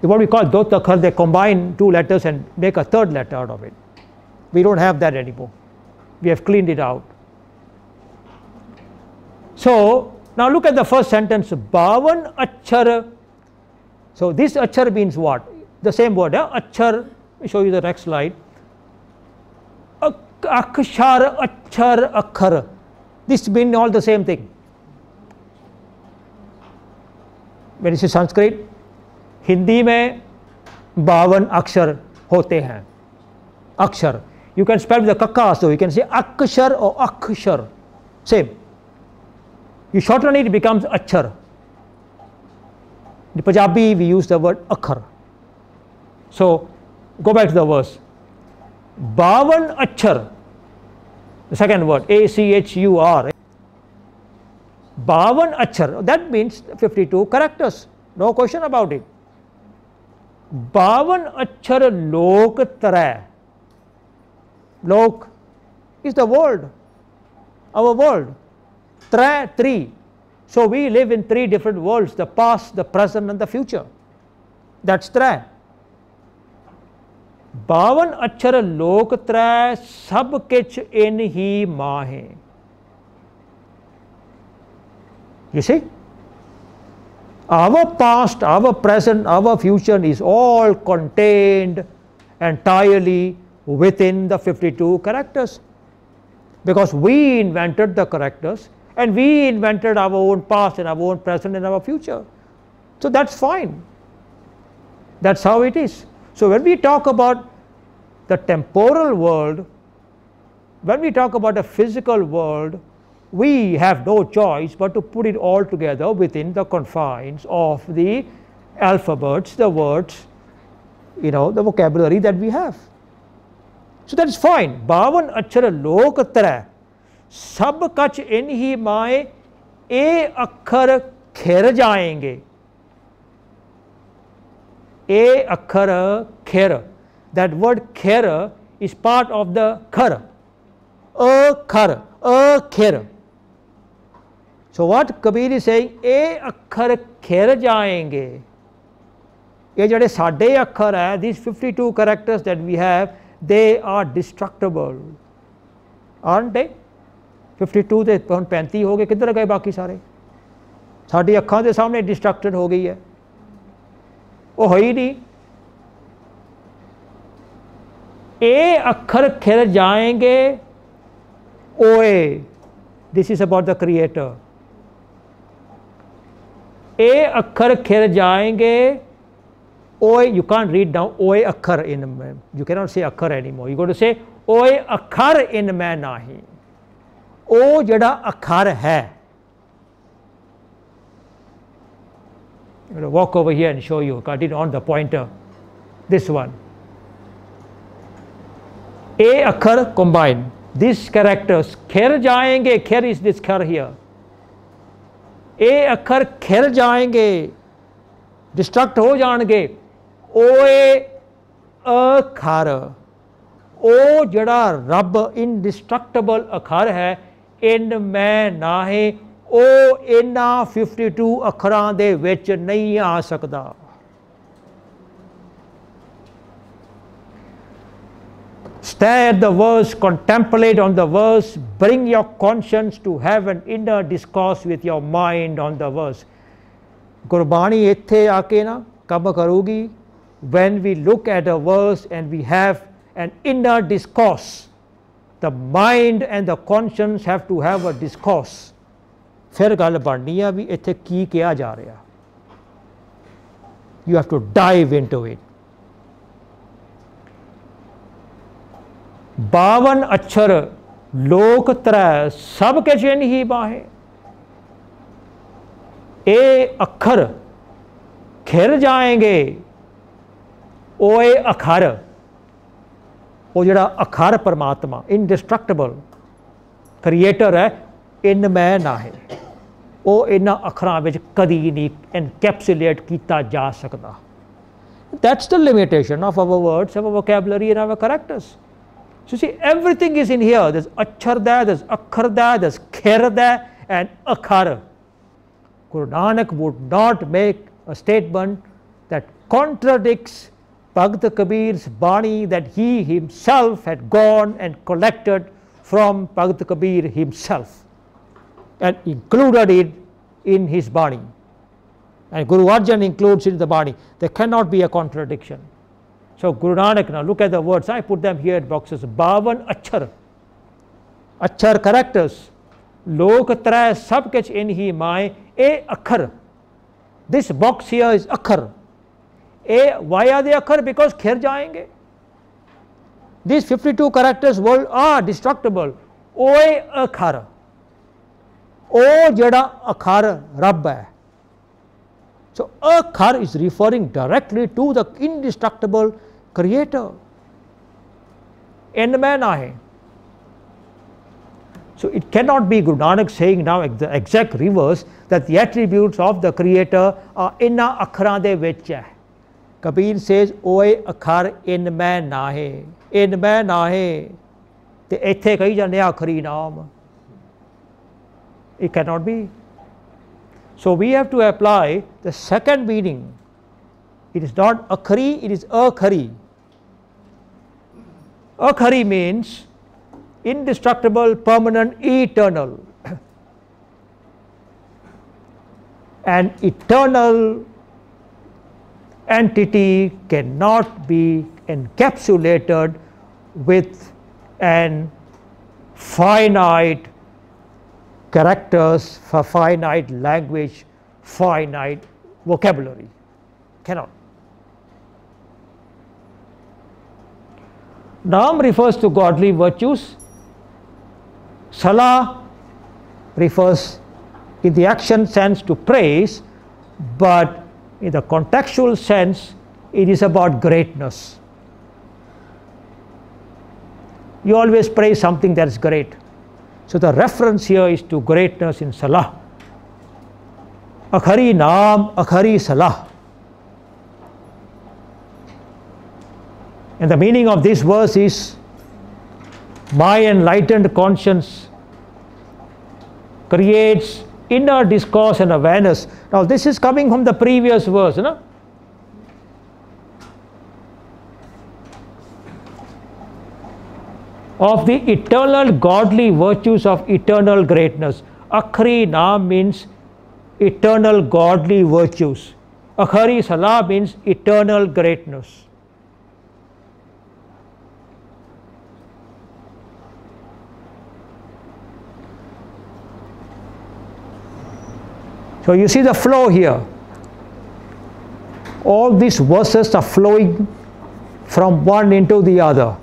What we call Dot Akhar, they combine 2 letters and make a 3rd letter out of it. We don't have that anymore. We have cleaned it out. So, now look at the first sentence, Bavan Achar. So, this Achar means what? The same word, Achar. Let me show you the next slide. Akshar, Achar, Akhar. This means all the same thing. When you say Sanskrit, Hindi में 52 अक्षर होते हैं. Akshar. You can spell with the kakka also. You can say akshar or akshar. Same. You shorten it, it becomes achar. In Punjabi, we use the word akhar. So, go back to the verse. 52 achar. The second word, A-C-H-U-R. 52 achar. That means 52 characters. No question about it. 52 achar lok tray. Lok is the world, our world. Tray, 3. So we live in 3 different worlds, the past, the present and the future. That's tray. 52 achar lok tray sab kich in hi maahe. You see? Our past, our present, our future is all contained entirely within the 52 characters. Because we invented the characters and we invented our own past and our own present and our future. So that's fine. That's how it is. So when we talk about the temporal world, when we talk about the physical world, we have no choice but to put it all together within the confines of the alphabets, the words, the vocabulary that we have. So that is fine. 52 achar lok tray sab kach in hi maaye e akhar khir jayenge. E akhar khir. That word khir is part of the khar. Khar, khir. So what Kabir is saying, e akhar khir jayenge. Ye jade sade akhar hai, these 52 characters that we have, they are destructible, aren't they? 52 ਤੇ ਹੁਣ 35 ਹੋ ਗਏ, ਕਿੱਧਰ ਗਏ ਬਾਕੀ ਸਾਰੇ? ਸਾਡੀ ਅੱਖਾਂ ਦੇ ਸਾਹਮਣੇ ਡਿਸਟਰਕਟਡ ਹੋ ਗਈ ਹੈ, ਉਹ ਹੈ ਹੀ ਨਹੀਂ। ਇਹ ਅੱਖਰ ਖਿਰ ਜਾएंगे, ओए, this is about the creator। ए अक्षर खिर जाएंगे, ओए, you can't read down ओए अक्षर in man, you cannot say अक्षर anymore, you got to say ओए अक्षर in man नहीं, ओ जड़ा अक्षर है। I'm going to walk over here and show you, got it on the pointer, this one। A अक्षर combine, these characters, खिर जाएंगे, खिर is this kheer here। ए अक्षर खिर जाएंगे, डिस्ट्रक्ट हो जाएंगे, ओए अखर, ओ जड़ा रब इनडिस्ट्रक्टेबल अखर है, इन मैं ना है, ओ इन्ना 52 अखरां दे विच नहीं आ सकदा। Stare at the verse, contemplate on the verse, bring your conscience to have an inner discourse with your mind on the verse। Gurbani इत्थे आके ना कब करूगी? When we look at a verse and we have an inner discourse, the mind and the conscience have to have a discourse। फिर गल बननी है भी इत्थे की किया जा रहा। You have to dive into it। 52 अक्षर लोक त्रै सब के चिन्ह ही बाहे। ए अक्षर खिर जाएंगे, ओए अखर, वो जड़ा अखर परमात्मा इनडिस्ट्रक्टेबल क्रिएटर है, इन मैं ना है, वो इन्हां अखरां विच कदी नहीं एनकैप्सुलेट किया जा सकता। That's the limitation of our words, our vocabulary and our characters। So see, everything is in here. There's achar there, there's akhar there, there's khir there, and akhar. Guru Nanak would not make a statement that contradicts Bhagat Kabir's Bani that he himself had gone and collected from Bhagat Kabir himself and included it in his Bani. And Guru Arjan includes it in the Bani. There cannot be a contradiction. So Guru Nanak, now look at the words, I put them here in boxes, 52 achar, achar characters, lok trai sab kich in hi mai, a akhar. This box here is akhar. Why are they akhar? Because khir jaayenge. These 52 characters are destructible. Oe akhar. O jada akhar Rabb hai. So akhar is referring directly to the indestructible creator. In man hai. So it cannot be Guru Nanak saying now the exact reverse, that the attributes of the creator are inna akhran de vich hai. Kabir says oe akhar in man nahe, in man nahe, te ethe kahi jane akhari naam. It cannot be. So we have to apply the second meaning. It is not akhari, it is akhari. Akhari means indestructible, permanent, eternal. An eternal entity cannot be encapsulated with an finite characters, for finite language, finite vocabulary. Cannot. Naam refers to godly virtues. Salah refers in the action sense to praise, but in the contextual sense, it is about greatness. You always praise something that is great. So the reference here is to greatness in Salah. Akhari naam, akhari Salah. And the meaning of this verse is, my enlightened conscience creates inner discourse and awareness. Now this is coming from the previous verse, no? of the eternal godly virtues of eternal greatness. Akhri Naam means eternal godly virtues. Akhari Salah means eternal greatness. So you see the flow here. All these verses are flowing from one into the other.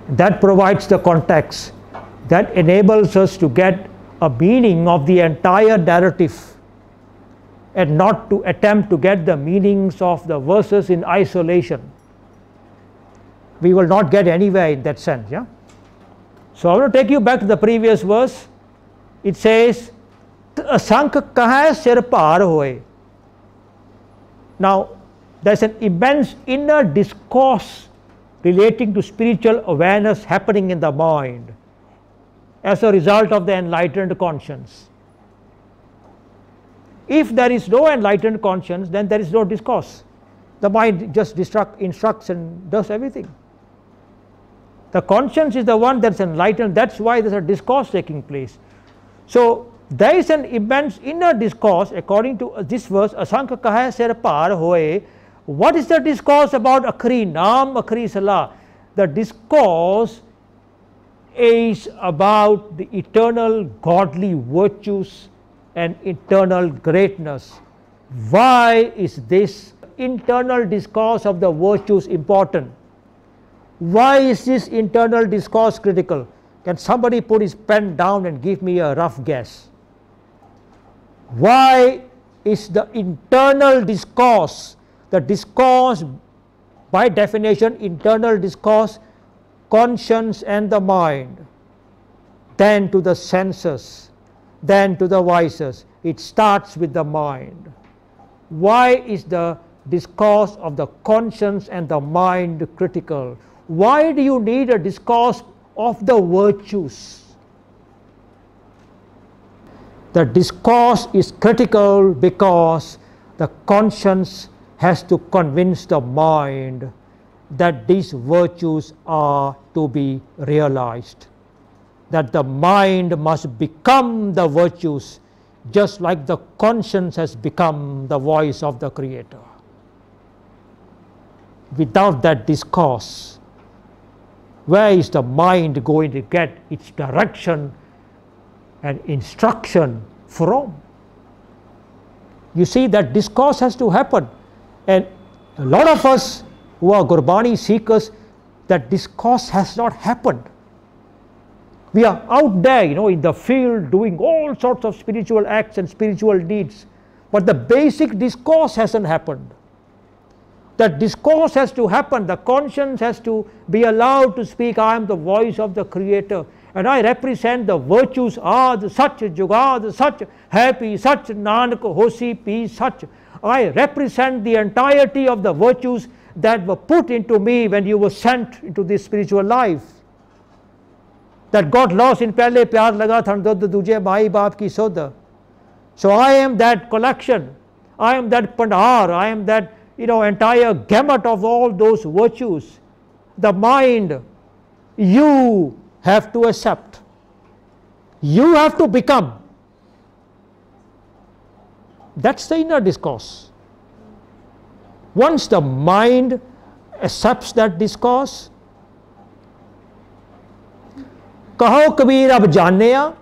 That provides the context. That enables us to get a meaning of the entire narrative and not to attempt to get the meanings of the verses in isolation. We will not get anywhere in that sense. Yeah? So I want to take you back to the previous verse. It says, Asank kahay sir paar hoye. Now, there's an immense inner discourse relating to spiritual awareness happening in the mind as a result of the enlightened conscience. If there is no enlightened conscience, then there is no discourse. The mind just instructs and does everything. The conscience is the one that's enlightened. That's why there's a discourse taking place. So, there is an immense inner discourse according to this verse, Asank kahay sir paar hoye. What is the discourse about Akhri Naam, Akhri Salah? The discourse is about the eternal godly virtues and eternal greatness. Why is this internal discourse of the virtues important? Why is this internal discourse critical? Can somebody put his pen down and give me a rough guess? Why is the internal discourse, the discourse by definition, internal discourse, conscience and the mind, then to the senses, then to the vices? It starts with the mind. Why is the discourse of the conscience and the mind critical? Why do you need a discourse of the virtues? The discourse is critical because the conscience has to convince the mind that these virtues are to be realized, that the mind must become the virtues just like the conscience has become the voice of the Creator. Without that discourse, where is the mind going to get its direction and instruction from? You see, that discourse has to happen, and a lot of us who are Gurbani seekers, that discourse has not happened. We are out there, in the field doing all sorts of spiritual acts and spiritual deeds, but the basic discourse hasn't happened. That discourse has to happen. The conscience has to be allowed to speak. I am the voice of the Creator, and I represent the virtues. The such jugad, such happy, such nanak hosi peace, such. I represent the entirety of the virtues that were put into me when you were sent into this spiritual life. That got lost in pehle pyar laga tha dud duje mai baap ki sod. So I am that collection. I am that pandar. I am that entire gamut of all those virtues. The mind, you have to accept. You have to become. That's the inner discourse. Once the mind accepts that discourse, Kaho Kabir ab janeya.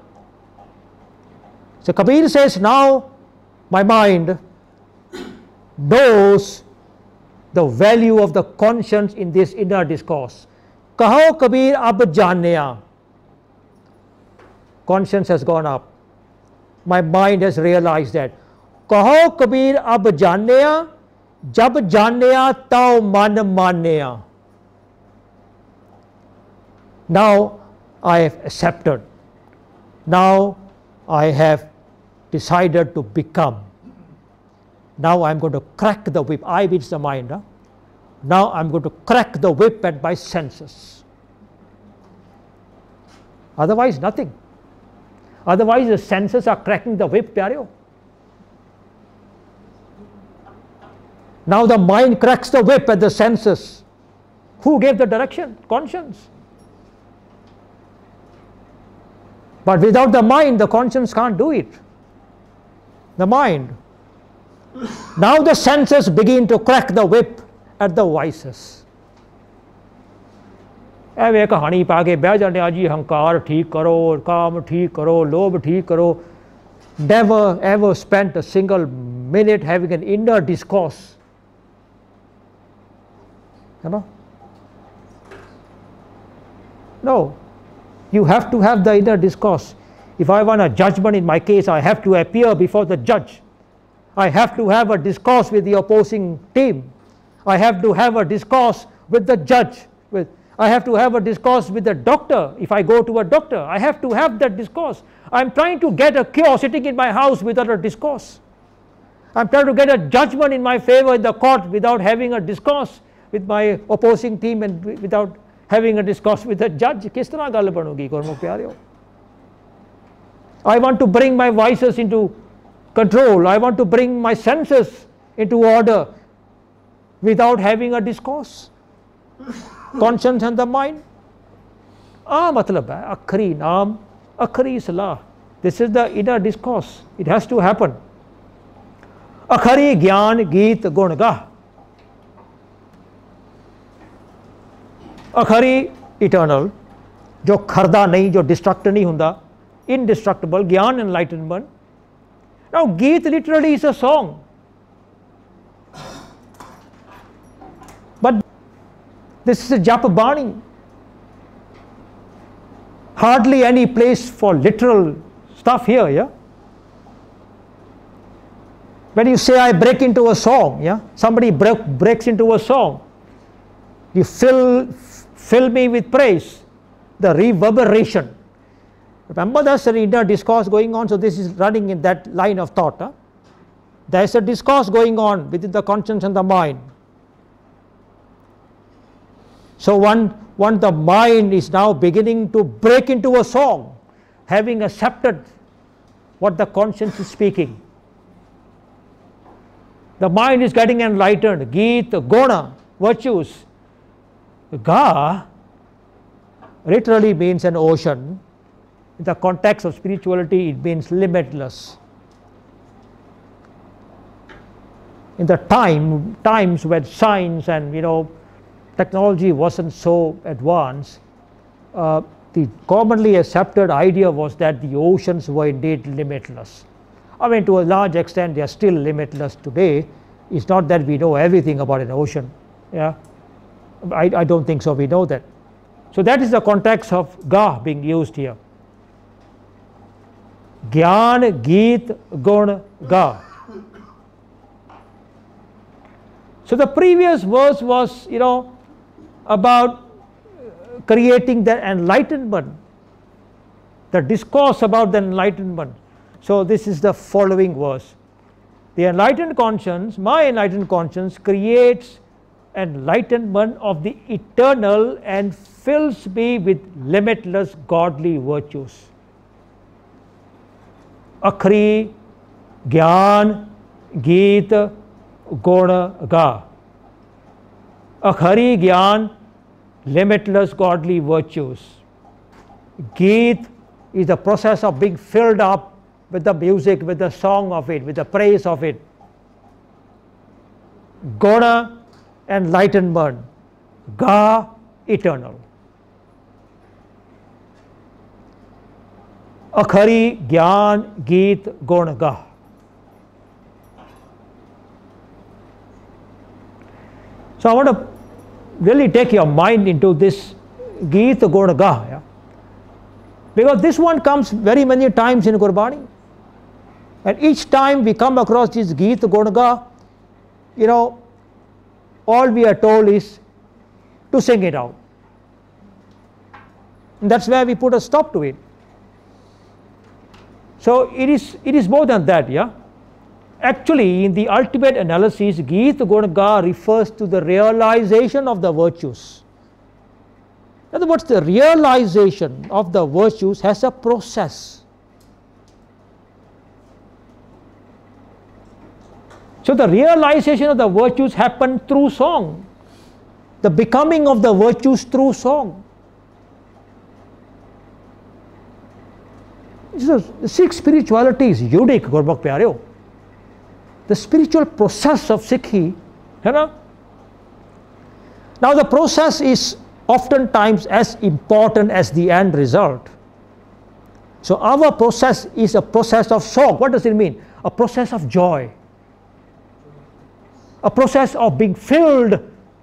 So Kabir says, now my mind knows the value of the conscience in this inner discourse. Kaho Kabir ab janeya. Conscience has gone up. My mind has realized that. Kaho Kabir ab janeya, jab janeya tau man maneya. Now I have accepted. Now I have decided to become. Now I am going to crack the whip. I means the mind. Now I am going to crack the whip at my senses. Otherwise, nothing. Otherwise, the senses are cracking the whip, pyareo. Now the mind cracks the whip at the senses. Who gave the direction? Conscience. But without the mind, the conscience can't do it. The mind. Now the senses begin to crack the whip at the vices. ਐਵੇਂ ਕਹਾਣੀ ਪਾ ਕੇ ਬਹਿ ਜਾਂਦੇ ਆ ਜੀ, ਹੰਕਾਰ ਠੀਕ ਕਰੋ, ਕਾਮ ਠੀਕ ਕਰੋ, ਲੋਭ ਠੀਕ ਕਰੋ. Never ever spent a single minute having an inner discourse. You know? No. You have to have the inner discourse. If I want a judgment in my case, I have to appear before the judge. I have to have a discourse with the opposing team. I have to have a discourse with the judge. I have to have a discourse with the doctor. If I go to a doctor, I have to have that discourse. I'm trying to get a cure sitting in my house without a discourse. I'm trying to get a judgment in my favor in the court without having a discourse with my opposing team and without having a discourse with the judge. किस तरह गल बनूगी गुरमुख प्यारेओ? I want to bring my vices into control. I want to bring my senses into order without having a discourse. Conscience and the mind. मतलब है अखरी नाम, अखरी सलाह. This is the inner discourse. It has to happen. अखरी ज्ञान गीत गुण गा. अखरी eternal, जो खरदा नहीं, जो destruct नहीं हुंदा, indestructible, ज्ञान enlightenment. Now Geet literally is a song. But this is a Jup Banee. Hardly any place for literal stuff here, yeah? When you say I break into a song, yeah? Somebody breaks into a song. You fill me with praise, the reverberation. Remember, there's an inner discourse going on, so this is running in that line of thought. Huh? There's a discourse going on within the conscience and the mind. So when the mind is now beginning to break into a song, having accepted what the conscience is speaking, the mind is getting enlightened. Geet, guna, virtues. Ga literally means an ocean. In the context of spirituality, it means limitless. In the times when science and technology wasn't so advanced, the commonly accepted idea was that the oceans were indeed limitless. I mean, to a large extent, they are still limitless today. It's not that we know everything about an ocean. Yeah, I don't think so. We know that. So that is the context of Ga being used here. Gyan, Geet, Gun, Ga. So the previous verse was, about creating the enlightenment, the discourse about the enlightenment. So this is the following verse. The enlightened conscience, my enlightened conscience, creates enlightenment of the eternal and fills me with limitless godly virtues. Akhri, Gyan, Geet, Guna, Ga. Akhari, Gyan, limitless godly virtues. Geet is the process of being filled up with the music, with the song of it, with the praise of it. Guna, enlightenment. Ga, eternal. Akhari, Gyan, Geet, Guna, Ga. So I want to really take your mind into this Geet, Guna, Ga. Yeah? Because this one comes very many times in Gurbani. And each time we come across this Geet, Guna, Ga, all we are told is to sing it out. And that's where we put a stop to it. So it is more than that, yeah. Actually, in the ultimate analysis, Geet, Guna, Ga refers to the realization of the virtues. In other words, the realization of the virtues has a process. So the realization of the virtues happen through song. The becoming of the virtues through song. Sikh spirituality is unique, Gurmukh Pyareo. The spiritual process of Sikhi, you know. Now the process is oftentimes as important as the end result. So our process is a process of shock. What does it mean? A process of joy. A process of being filled,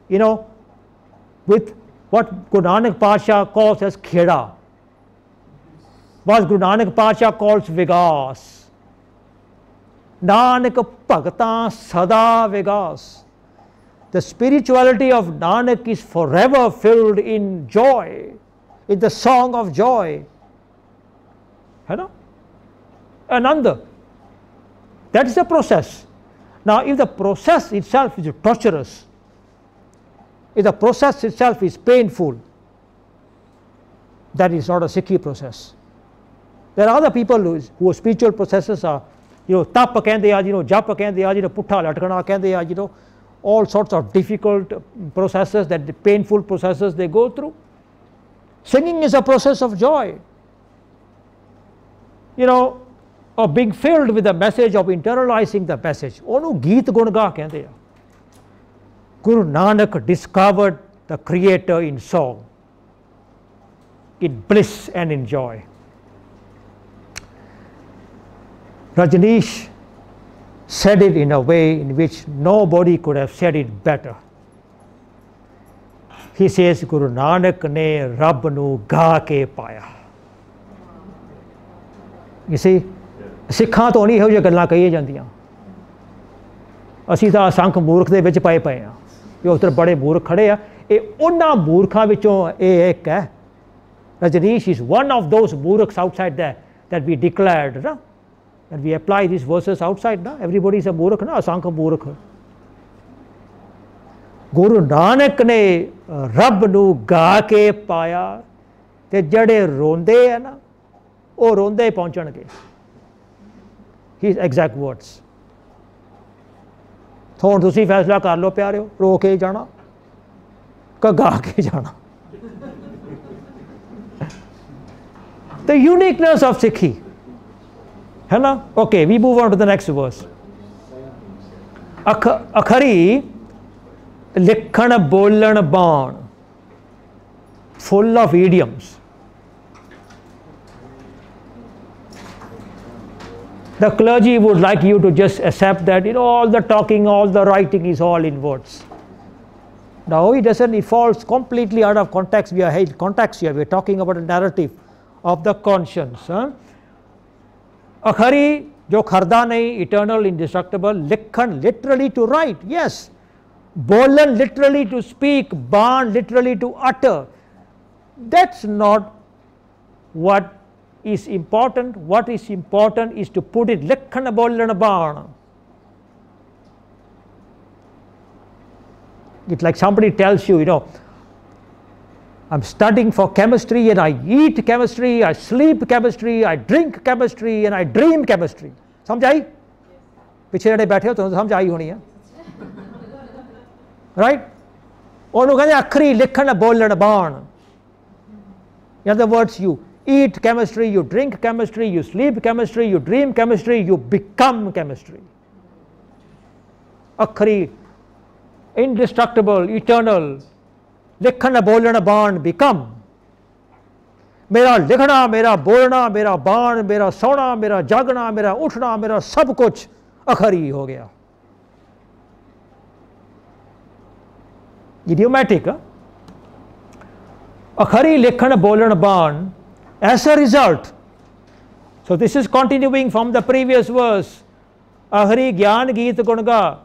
you know, with what Guru Nanak Pasha calls as kheda. What Guru Nanak Pasha calls vigas. Nanak Bhagata Sada Vigas. The spirituality of Nanak is forever filled in joy, in the song of joy. You know? Ananda. That is the process. Now, if the process itself is torturous, if the process itself is painful, that is not a Sikhi process. There are other people whose spiritual processes are, you know, tap kehde aa, you know, jap kehde aa, you know, putha latkana kehde aa, you know, all sorts of difficult processes, that the painful processes they go through. Singing is a process of joy. You know, of being filled with the message, of internalizing the message. Onu Geet Gunga kehde aa. Guru Nanak discovered the Creator in song, in bliss and in joy. Rajneesh said it in a way in which nobody could have said it better. He says, Guru Nanak ne Rab nu ga ke paya. You see, ਸਿੱਖਾਂ ਤੋਂ ਨਹੀਂ ਇਹੋ ਜਿਹੀਆਂ ਗੱਲਾਂ ਕਹੀਆਂ ਜਾਂਦੀਆਂ। ਅਸੀਂ ਤਾਂ ਅਸੰਖ ਮੂਰਖ ਦੇ ਵਿੱਚ ਪਏ ਪਏ ਹਾਂ, ਇਹ ਉੱਧਰ ਬੜੇ ਮੂਰਖ ਖੜੇ ਆ। ਇਹ ਉਹਨਾਂ ਮੂਰਖਾਂ ਵਿੱਚੋਂ ਇਹ ਇੱਕ ਹੈ। Rajneesh is one of those murkhs outside there that we declared, na? And we apply these verses outside. Na? Everybody is a murkh, na? Asank murkh. Guru Nanak ne Rab nu ga ke paya, te ਜਿਹੜੇ ਰੋਂਦੇ ਆ ਨਾ ਉਹ ਰੋਂਦੇ ਪਹੁੰਚਣਗੇ. His exact words. ਹੁਣ ਤੁਸੀਂ ਫੈਸਲਾ ਕਰ ਲਓ ਪਿਆਰਿਓ, ਰੋ ਕੇ ਜਾਣਾ ਕਿ ਗਾ ਕੇ ਜਾਣਾ. The uniqueness of Sikhi. है ना? Okay, we move on to the next verse. Akhari likhan bolan baan, full of idioms. The clergy would like you to just accept that, you know, all the talking, all the writing is all in words. No, it doesn't. It falls completely out of context. We are held context here. We are talking about a narrative of the conscience. Akhari, jo kharda nahi, eternal, indestructible. Likhan, literally to write. Yes. Bolan, literally to speak. Baan, literally to utter. That's not what is important. What is important is to put it likhan bolan baan. It's like somebody tells you, you know, I'm studying for chemistry and I eat chemistry, I sleep chemistry, I drink chemistry and I dream chemistry. समझ आई? पिछले जड़े बैठे हो तो समझ आई होनी है, right? ਉਹਨੂੰ ਕਹਿੰਦੇ ਅੱਖਰੀ ਲਿਖਣ ਬੋਲਣ ਬਾਣ. In other words, you eat chemistry, you drink chemistry, you sleep chemistry, you dream chemistry, you become chemistry. ਅੱਖਰੀ, indestructible, eternal. ਲਿਖਣ ਬੋਲਣ ਬਾਣ become. ਮੇਰਾ ਲਿਖਣਾ, ਮੇਰਾ ਬੋਲਣਾ, ਮੇਰਾ ਬਾਣ, ਮੇਰਾ ਸੌਣਾ, ਮੇਰਾ ਜਾਗਣਾ, ਮੇਰਾ ਉੱਠਣਾ, ਮੇਰਾ ਸਭ ਕੁਛ ਅਖਰੀ ਹੋ ਗਿਆ. Idiomatic. Akhari likhan bolan baan. As a result, so this is continuing from the previous verse. Akhari gyan geet gunga,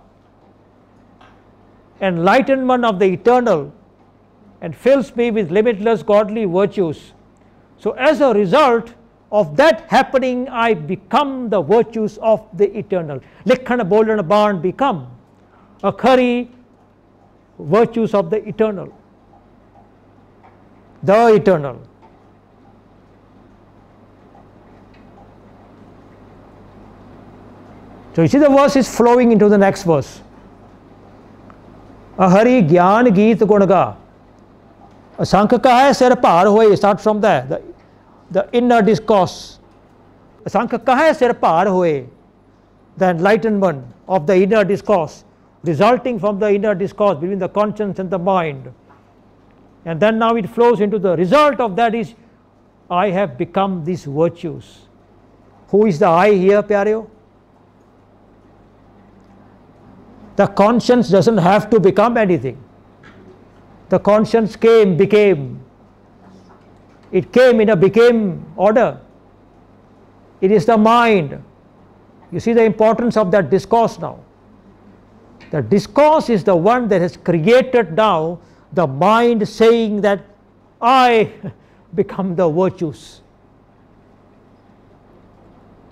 enlightenment of the eternal, and fills me with limitless godly virtues. So as a result of that happening, I become the virtues of the eternal. Likhan bolan baan become. Akhari, virtues of the eternal. The eternal. So you see the verse is flowing into the next verse. Ahari Gyan Geet Gunga. Asankha ka hai sir par hoye. Start from there. The inner discourse. असंख कहे सिर भार होए, the enlightenment of the inner discourse, resulting from the inner discourse between the conscience and the mind. And then now it flows into the result of that is, I have become these virtues. Who is the I here, Pyareo? The conscience doesn't have to become anything. The conscience became. It came in a became order. It is the mind. You see the importance of that discourse now. The discourse is the one that has created now the mind saying that I become the virtues.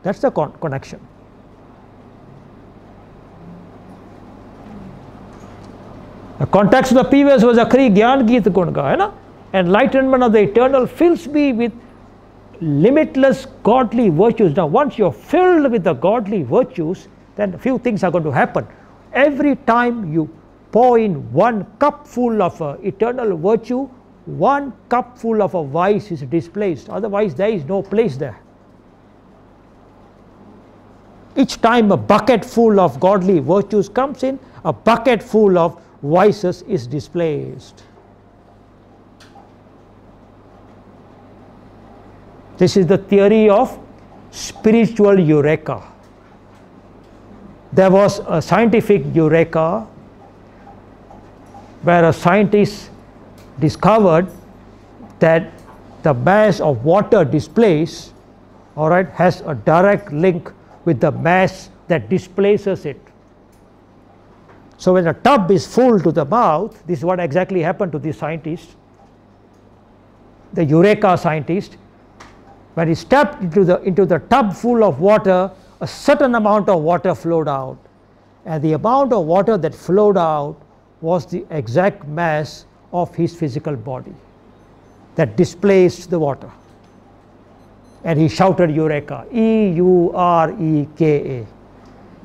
That's the connection. The context of the previous was Akhri Gyan Geet Gunga, hai na? Enlightenment of the eternal fills me with limitless godly virtues. Now once you're filled with the godly virtues, then a few things are going to happen. Every time you pour in one cupful of eternal virtue, one cupful of a vice is displaced. Otherwise there is no place there. Each time a bucket full of godly virtues comes in, a bucket full of vices is displaced. This is the theory of spiritual Eureka. There was a scientific Eureka where a scientist discovered that the mass of water displaced, all right, has a direct link with the mass that displaces it. So when a tub is full to the mouth, this is what exactly happened to this scientist, the Eureka scientist. When he stepped into the tub full of water, a certain amount of water flowed out. And the amount of water that flowed out was the exact mass of his physical body that displaced the water. And he shouted Eureka, E-U-R-E-K-A.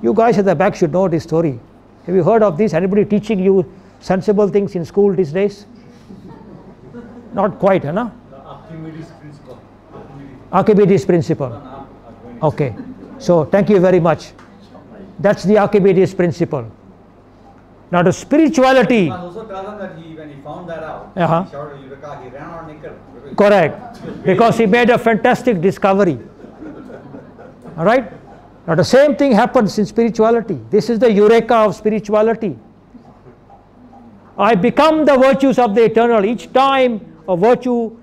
You guys at the back should know this story. Have you heard of this? Anybody teaching you sensible things in school these days? Not quite, huh? No? The Archimedes principle. Archimedes principle. Okay. So thank you very much. That's the Archimedes principle. Now the spirituality. I also tell them that when he found that out, he shouted Eureka, he ran out naked. Correct. Because he made a fantastic discovery. All right? Now the same thing happens in spirituality. This is the Eureka of spirituality. I become the virtues of the eternal. Each time a virtue,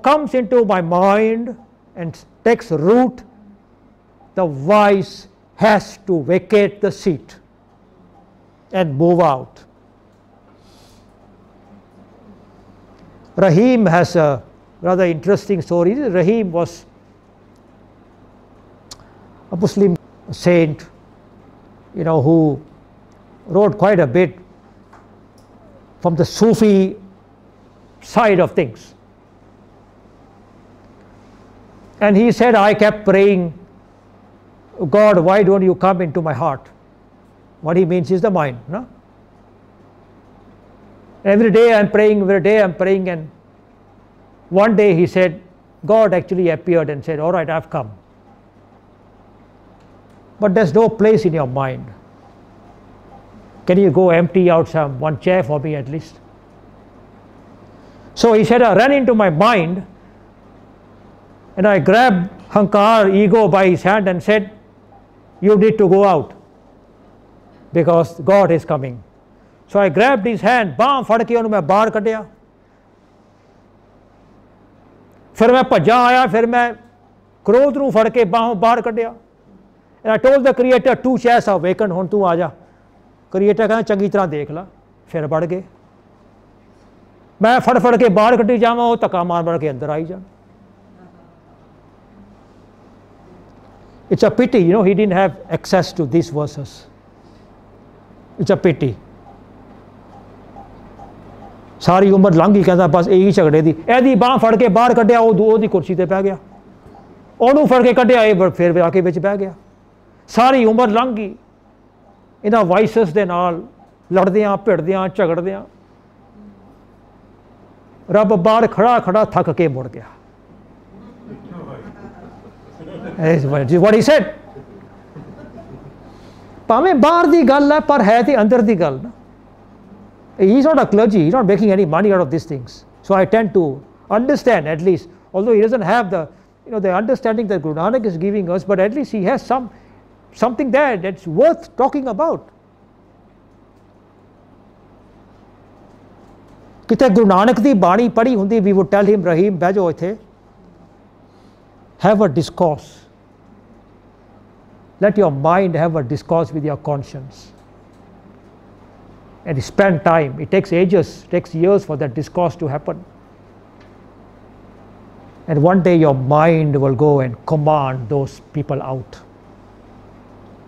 comes into my mind and takes root, the vice has to vacate the seat and move out. Rahim has a rather interesting story. Rahim was a Muslim saint, who wrote quite a bit from the Sufi side of things. And he said, I kept praying, God, why don't you come into my heart? What he means is the mind. No? Every day I'm praying, and one day he said, God actually appeared and said, all right, I've come. But there's no place in your mind. Can you go empty out one chair for me at least? So he said, I ran into my mind and I grabbed Hankar, ego, by his hand and said, you need to go out because God is coming. So I grabbed his hand, baam fad ke ਉਹਨੂੰ ਮੈਂ ਬਾਹਰ ਕੱਢਿਆ. ਫਿਰ ਮੈਂ ਭੱਜਾ ਆਇਆ, ਫਿਰ ਮੈਂ ਕ੍ਰੋਧ ਨੂੰ ਫੜ ਕੇ ਬਾਹੋਂ ਬਾਹਰ ਕੱਢਿਆ. And I told the creator, 2 chairs are vacant, ਹੁਣ ਤੂੰ ਆ ਜਾ. Creator ਕਹਿੰਦਾ ਚੰਗੀ ਤਰ੍ਹਾਂ ਦੇਖ ਲਾ. ਫਿਰ ਵੜ ਗਏ. ਮੈਂ ਫੜ ਕੇ ਬਾਹਰ ਕੱਢੀ ਜਾਵਾਂ, ਉਹ ਧੱਕਾ ਮਾਰ ਕੇ ਅੰਦਰ ਆਈ ਜਾਣ. It's a pity, he didn't have access to these verses. It's a pity. ਸਾਰੀ ਉਮਰ ਲੰਘ ਗਈ, ਕਹਿੰਦਾ ਬਸ ਇਹੀ ਝਗੜੇ ਦੀ. ਇਹਦੀ ਬਾਂਹ ਫੜ ਕੇ ਬਾਹਰ ਕੱਢਿਆ, ਉਹਦੀ ਕੁਰਸੀ ਤੇ ਬਹਿ ਗਿਆ. ਉਹਨੂੰ ਫੜ ਕੇ ਕੱਢਿਆ, ਇਹ ਫਿਰ ਆ ਕੇ ਵਿੱਚ ਬਹਿ ਗਿਆ. ਸਾਰੀ ਉਮਰ ਲੰਘ ਗਈ ਇਹਨਾਂ ਵਾਇਸਸ ਦੇ ਨਾਲ ਲੜਦਿਆਂ ਭਿੜਦਿਆਂ ਝਗੜਦਿਆਂ. ਰੱਬ ਬਾਹਰ ਖੜਾ ਥੱਕ ਕੇ ਮੁੜ ਗਿਆ. This is what he said. ਭਾਵੇਂ ਬਾਹਰ ਦੀ ਗੱਲ ਹੈ ਪਰ ਹੈ ਤੇ ਅੰਦਰ ਦੀ ਗੱਲ ਨਾ. He's not a clergy, he's not making any money out of these things. So I tend to understand, at least, although he doesn't have the, the understanding that Guru Nanak is giving us, but at least he has something there that's worth talking about. ਕਿਤੇ ਗੁਰੂ ਨਾਨਕ ਦੀ ਬਾਣੀ ਪੜ੍ਹੀ ਹੁੰਦੀ, we would tell him, Rahim, ਬਹਿ ਜਾਓ ਇੱਥੇ, have a discourse. Let your mind have a discourse with your conscience. And spend time. It takes ages, it takes years for that discourse to happen. And one day your mind will go and command those people out.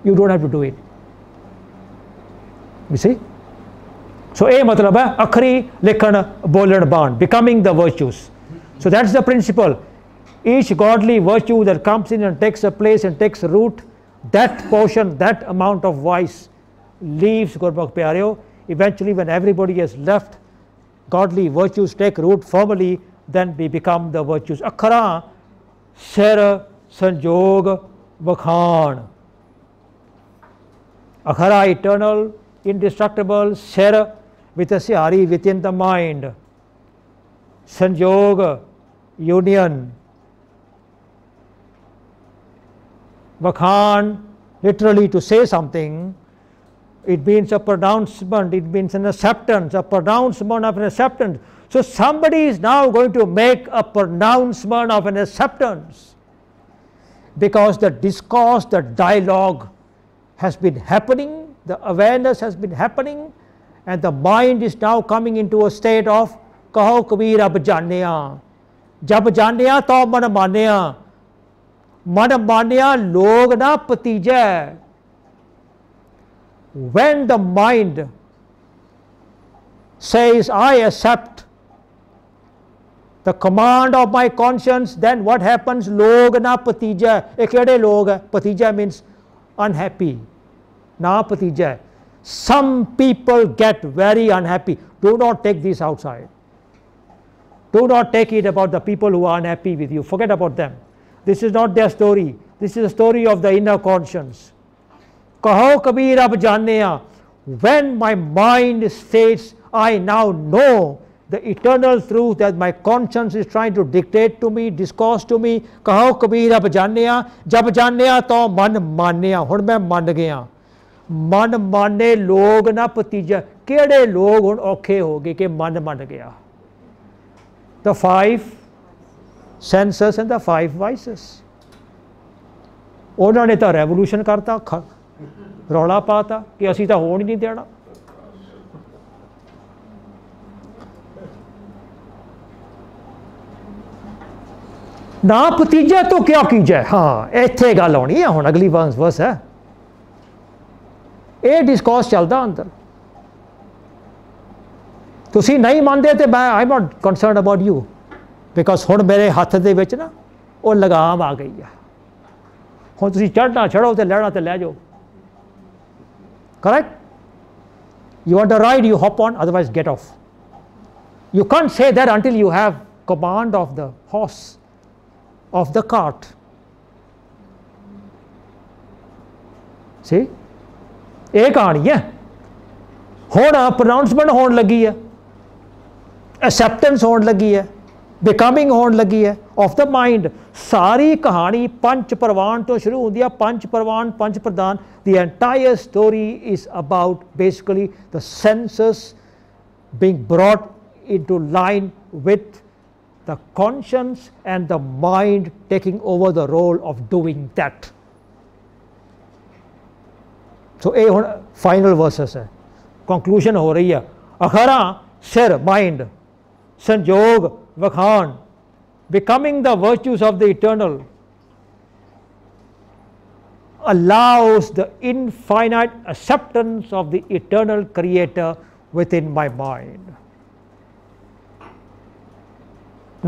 You don't have to do it. You see? So ਇਹ ਮਤਲਬ ਹੈ ਅੱਖਰੀ ਲਿਖਣ ਬੋਲਣ ਬਾਣ, becoming the virtues. So that's the principle. Each godly virtue that comes in and takes a place and takes root, that portion, that amount of voice leaves Gurmukh Pyareo. Eventually when everybody has left, godly virtues take root firmly, then we become the virtues. Akhara sir sanjog vakhan. Akhara eternal, indestructible, sir with a sihari within the mind. Sanjog, union. Vakhan, literally to say something, it means a pronouncement, it means an acceptance, a pronouncement of an acceptance. So somebody is now going to make a pronouncement of an acceptance, because the discourse, the dialogue has been happening, the awareness has been happening, and the mind is now coming into a state of kaho kabir ab janiya. Jab janiya to man maniya. Man maniya log na patija. When the mind says, I accept the command of my conscience, then what happens? Log na patija. Ek kede log hai? Patija means unhappy. Na patija. Some people get very unhappy. Do not take this outside. Do not take it about the people who are unhappy with you. Forget about them. This is not their story. This is a story of the inner conscience. Kaho kabir ab janiya. When my mind states, I now know the eternal truth that my conscience is trying to dictate to me, discourse to me. Kaho kabir ab janiya. Jab janiya to man maniya. Hun main man gaya. Man mane log na patija. Kede log hun aukhe ho gaye ke man man gaya. The 5 senses and the 5 vices. ਉਹਨਾਂ ਨੇ ਤਾਂ revolution ਕਰਤਾ, ਰੌਲਾ ਪਾਤਾ ਕਿ ਅਸੀਂ ਤਾਂ ਹੋਣ ਹੀ ਨਹੀਂ ਦੇਣਾ. ਨਾ ਭਤੀਜੇ ਤੋਂ ਕਿਆ ਕੀਜੈ. ਹਾਂ, ਇੱਥੇ ਗੱਲ ਆਉਣੀ ਹੈ ਹੁਣ, ਅਗਲੀ ਵਰਸ ਹੈ. ਇਹ ਡਿਸਕੋਰਸ ਚੱਲਦਾ ਅੰਦਰ. ਤੁਸੀਂ ਨਹੀਂ ਮੰਨਦੇ ਤੇ ਮੈਂ I am not concerned about you, because ਹੁਣ ਮੇਰੇ ਹੱਥ ਦੇ ਵਿੱਚ ਨਾ ਉਹ ਲਗਾਮ ਆ ਗਈ ਆ. ਹੁਣ ਤੁਸੀਂ ਚੜ੍ਹਨਾ ਚੜ੍ਹੋ ਤੇ ਲੈਣਾ ਤੇ ਲੈ ਜਾਓ. Correct? You want to ride, you hop on, otherwise get off. You can't say that until you have command of the horse, of the cart. See? ਇਹ ਕਹਾਣੀ ਹੈ. ਹੁਣ pronouncement ਹੋਣ ਲੱਗੀ ਹੈ, acceptance ਹੋਣ ਲੱਗੀ ਹੈ, becoming ਹੋਣ ਲੱਗੀ ਹੈ of the mind. ਸਾਰੀ ਕਹਾਣੀ ਪੰਜ ਪ੍ਰਵਾਨ ਤੋਂ ਸ਼ੁਰੂ ਹੁੰਦੀ ਹੈ. ਪੰਜ ਪ੍ਰਵਾਨ, ਪੰਜ ਪ੍ਰਧਾਨ. The entire story is about basically the senses being brought into line with the conscience and the mind taking over the role of doing that. So ਇਹ ਹੁਣ final verses ਹੈ, conclusion ਹੋ ਰਹੀ ਹੈ. ਅਖਰਾ ਸਿਰ mind, ਸੰਜੋਗ ਵਖਾਣ, becoming the virtues of the eternal, allows the infinite acceptance of the eternal creator within my mind.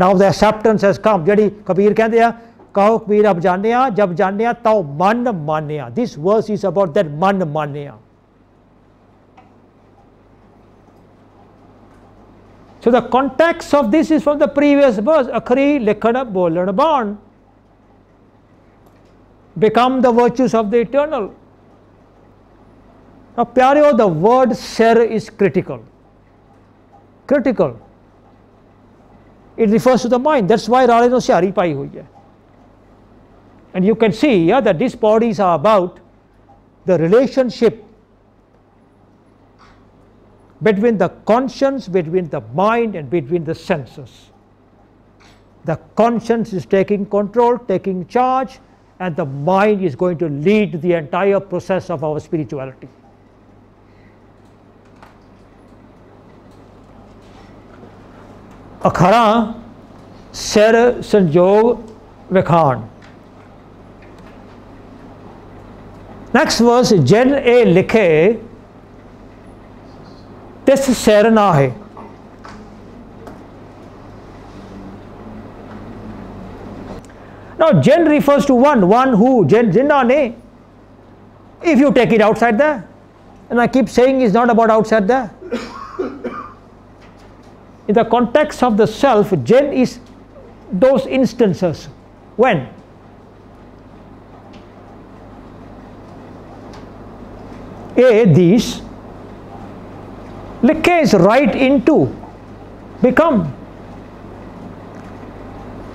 Now the acceptance has come. ਜਿਹੜੀ ਕਬੀਰ ਕਹਿੰਦੇ ਆ, ਕਹੋ ਕਬੀਰ ਅਬ ਜਾਣਿਆ, ਜਬ ਜਾਣਿਆ ਤਉ ਮਨ ਮਾਨਿਆ. This verse is about that ਮਨ ਮਾਨਿਆ. So the context of this is from the previous verse. ਅਖਰੀ ਲਿਖਣ ਬੋਲਣ ਬਾਣ. become the virtues of the eternal. Now, Pyareo, the word ser is critical. Critical. It refers to the mind. That's why Rale no Syari pai hui hai. And you can see that these bodies are about the relationship between the conscience, between the mind, and between the senses. The conscience is taking control, taking charge, and the mind is going to lead the entire process of our spirituality. Akhara Ser Sanjog Vikhan. Next verse, Jen A likhe tis ser na hai. Now, Jen refers to one who, Jinnah ne, if you take it outside there, and I keep saying it's not about outside there. In the context of the self, Jen is those instances. When? These. Likhe is right into, become.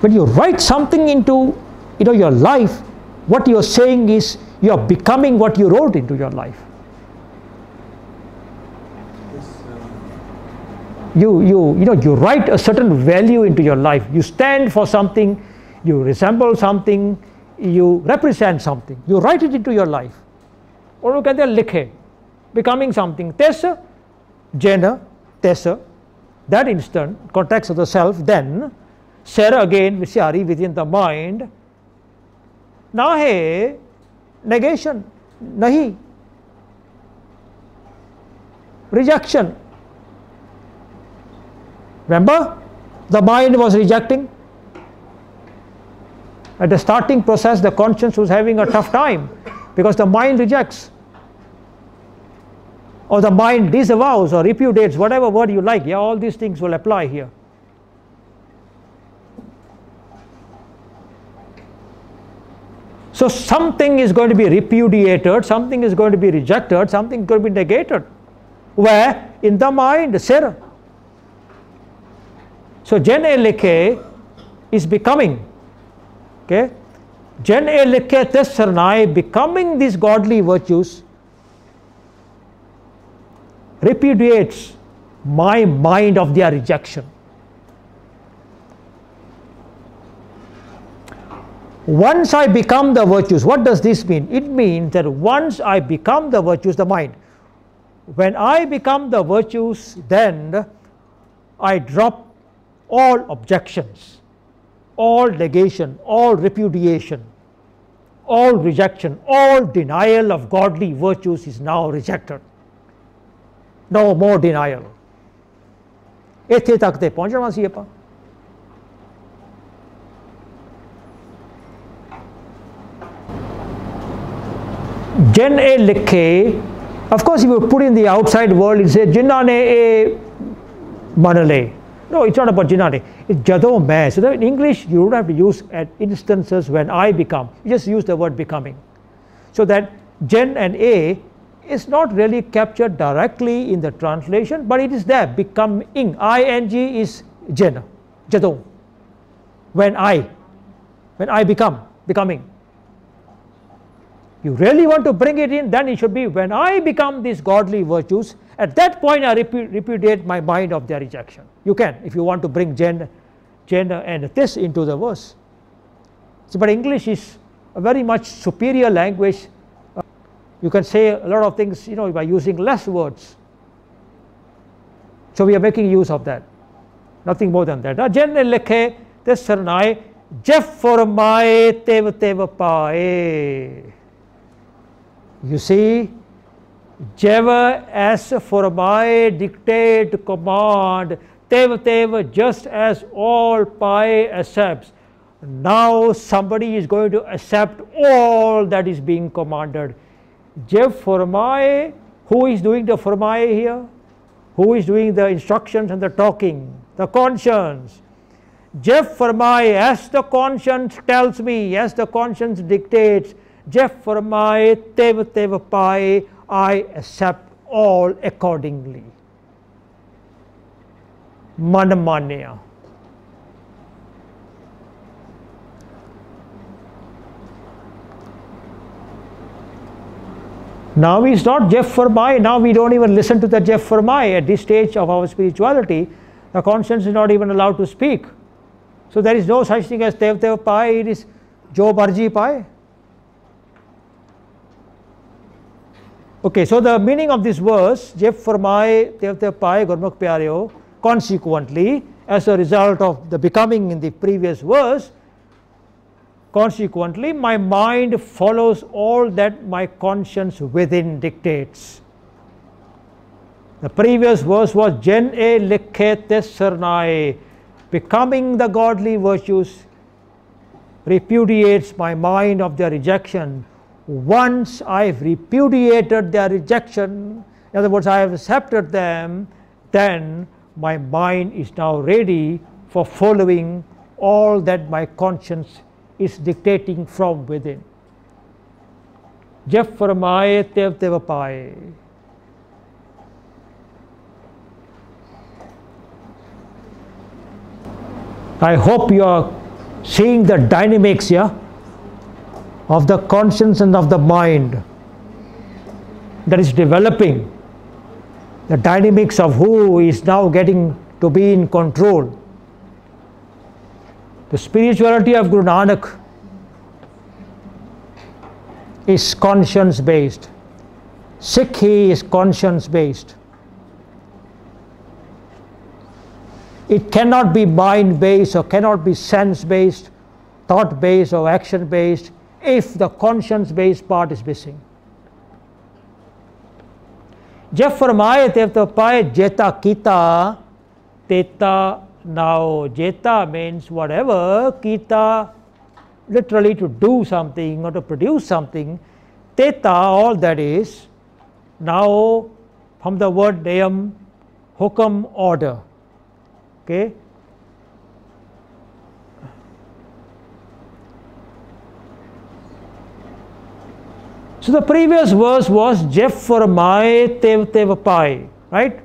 When you write something into your life, what you are saying is you are becoming what you wrote into your life. You write a certain value into your life. You stand for something, you resemble something, you represent something. You write it into your life. Or you can say likhe, becoming something. Tesa, jena, tesa, that instant, context of the self, then Ser again, Visyari within the mind. Nahe, negation, nahi, rejection. Remember, the mind was rejecting. At the starting process, the conscience was having a tough time because the mind rejects, or the mind disavows or repudiates, whatever word you like. Yeah, all these things will apply here. So something is going to be repudiated, something is going to be rejected, something is going to be negated. Where? In the mind, Ser. So Jen A likhe is becoming. Okay? Jen A likhe tes sarnai, becoming these godly virtues, repudiates my mind of their rejection. Once I become the virtues, what does this mean? It means that once I become the virtues, the mind, when I become the virtues, then I drop all objections, all negation, all repudiation, all rejection, all denial of godly virtues is now rejected. No more denial. ਇੱਥੇ ਤੱਕ ਤੇ ਪਹੁੰਚਣਾ ਸੀ ਆਪਾਂ. Jen A likhe, of course if you put in the outside world, it says Jinnah ne a manale. No, it's not about Jinnah ne. It's Jado me. So that in English you don't have to use at instances when I become. You just use the word becoming. So that Jen and A is not really captured directly in the translation, but it is there. Becoming. Ing is Jen. Jado. When I become. Becoming. You really want to bring it in, then it should be when I become these godly virtues, at that point I repudiate my mind of their rejection. You can, if you want to bring Jen and this into the verse. So, but English is a very much superior language. You can say a lot of things, by using less words. So we are making use of that. Nothing more than that. Jen likhe tes sarnai, Jef formaye tev pae. You see, Jeva as for my dictate command, Tev just as all Pai accepts. Now somebody is going to accept all that is being commanded. Jev Formae, who is doing the Formae here? Who is doing the instructions and the talking? The conscience. Jev Formae, as the conscience tells me, as the conscience dictates, Jep Farmaye, Tev Tev Paye, I accept all accordingly. Man Manya. Now it's not Jep Farmaye, now we don't even listen to the Jep Farmaye at this stage of our spirituality. The conscience is not even allowed to speak. So there is no such thing as Tev Tev Paye, it is Jo Barji Paye. Okay, so the meaning of this verse, Jep Farmaye, Tev Tev Paye, Gurmukh Pyareo, consequently, as a result of the becoming in the previous verse, consequently, my mind follows all that my conscience within dictates. The previous verse was Jen e likhe tes sarnaye, becoming the godly virtues repudiates my mind of their rejection. Once I have repudiated their rejection, in other words, I have accepted them, then my mind is now ready for following all that my conscience is dictating from within. Jep Farmaye, Tev Tev Paye. I hope you are seeing the dynamics here of the conscience and of the mind that is developing. The dynamics of who is now getting to be in control. The spirituality of Guru Nanak is conscience based. Sikhi is conscience based. It cannot be mind based or cannot be sense based, thought based or action based if the conscience based part is missing. Jep Farmaye Tev Tev Paye, Jeta Kita Teta Now. Jeta means whatever, Kita literally to do something or to produce something. Teta, all that is. Now from the word Nayam, Hukam, order. Okay. So the previous verse was Jep Farmaye Tev Tev Paye, right?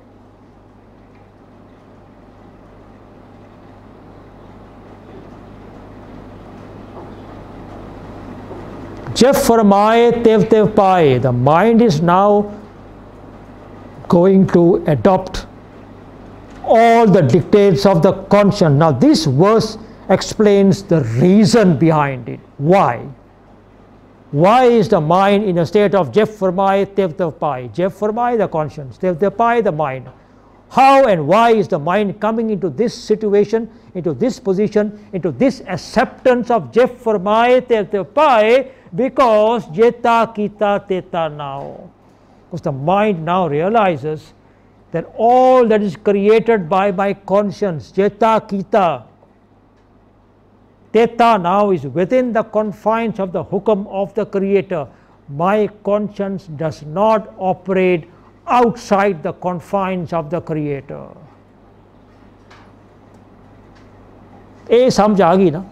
Jep Farmaye Tev Tev Paye. The mind is now going to adopt all the dictates of the conscience. Now this verse explains the reason behind it. Why? Why is the mind in a state of Jep Farmaye Tev Tev Paye? Jep Farmaye the conscience, Tev Tev Paye the mind. How and why is the mind coming into this situation, into this position, into this acceptance of Jep Farmaye Tev Tev Paye? Because Jeta Kita Teta Now. Because the mind now realizes that all that is created by my conscience, Jeta Kita Teta Now, is within the confines of the hukam of the Creator. My conscience does not operate outside the confines of the Creator. ये समझ आ गई ना,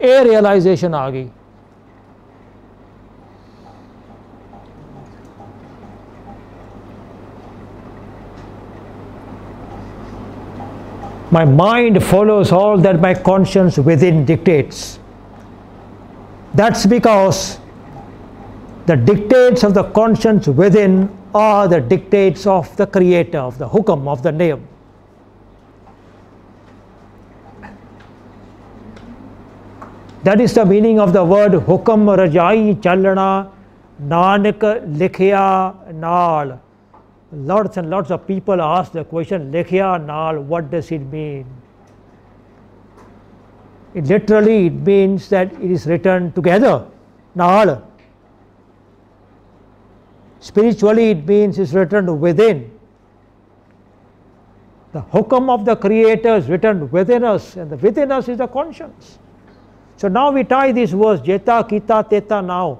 ये realization आ गई. My mind follows all that my conscience within dictates. That's because the dictates of the conscience within are the dictates of the Creator, of the hukam, of the name. That is the meaning of the word hukam rajai chalana nanak likhya naal. Lots and lots of people ask the question, likhya naal, what does it mean? It literally means that it is written together, naal. Spiritually it means it's written within. The hukam of the Creator is written within us, and the within us is the conscience. So now we tie this verse, Jeta Kita Teta Now.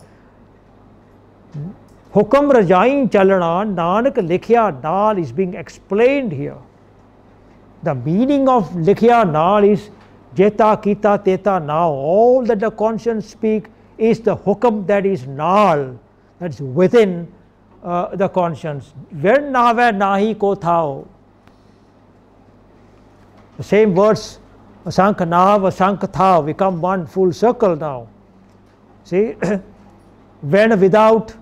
Hukam Rajai Chalana Nanak Likhya Naal is being explained here. The meaning of Likhya Naal is Jeta Kita Teta Now. All that the conscience speak is the hukam that is nal, that is within the conscience. When nave nahi ko thao. The same words, asank nav, asank thao, become one full circle now. See, when without,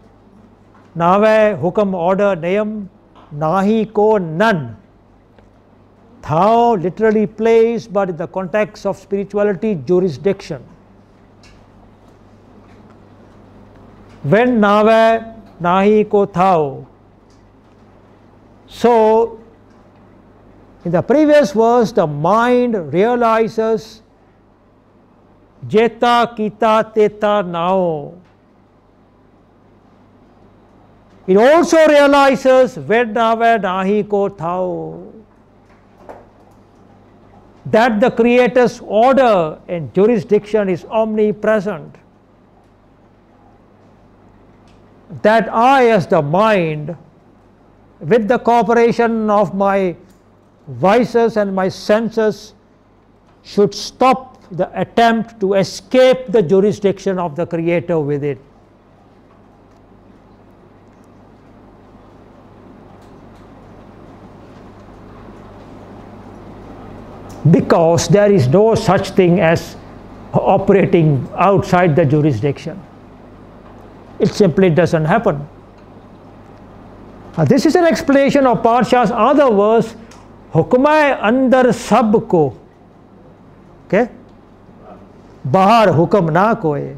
nave, hukam, order, nayam, nahi ko none. Thao literally place, but in the context of spirituality, jurisdiction. When nave, nahi ko thao. So, in the previous verse, the mind realizes jeta kita teta nao. It also realizes when nave nahi ko thao, that the Creator's order and jurisdiction is omnipresent. That I, as the mind, with the cooperation of my vices and my senses, should stop the attempt to escape the jurisdiction of the Creator within. Because there is no such thing as operating outside the jurisdiction. It simply doesn't happen. This is an explanation of Parsha's other verse, Hukmai andar sab ko. Okay? Bahar hukam na koe.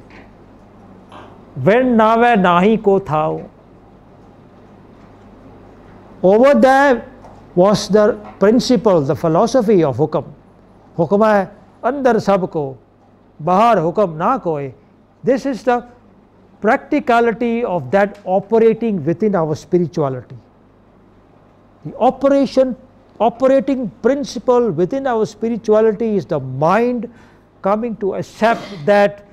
When nave nahi ko thao. Over there was the principle, the philosophy of hukam. Hukmai andar sab ko. Bahar hukam na koe. This is the practicality of that operating within our spirituality. The operating principle within our spirituality is the mind coming to accept that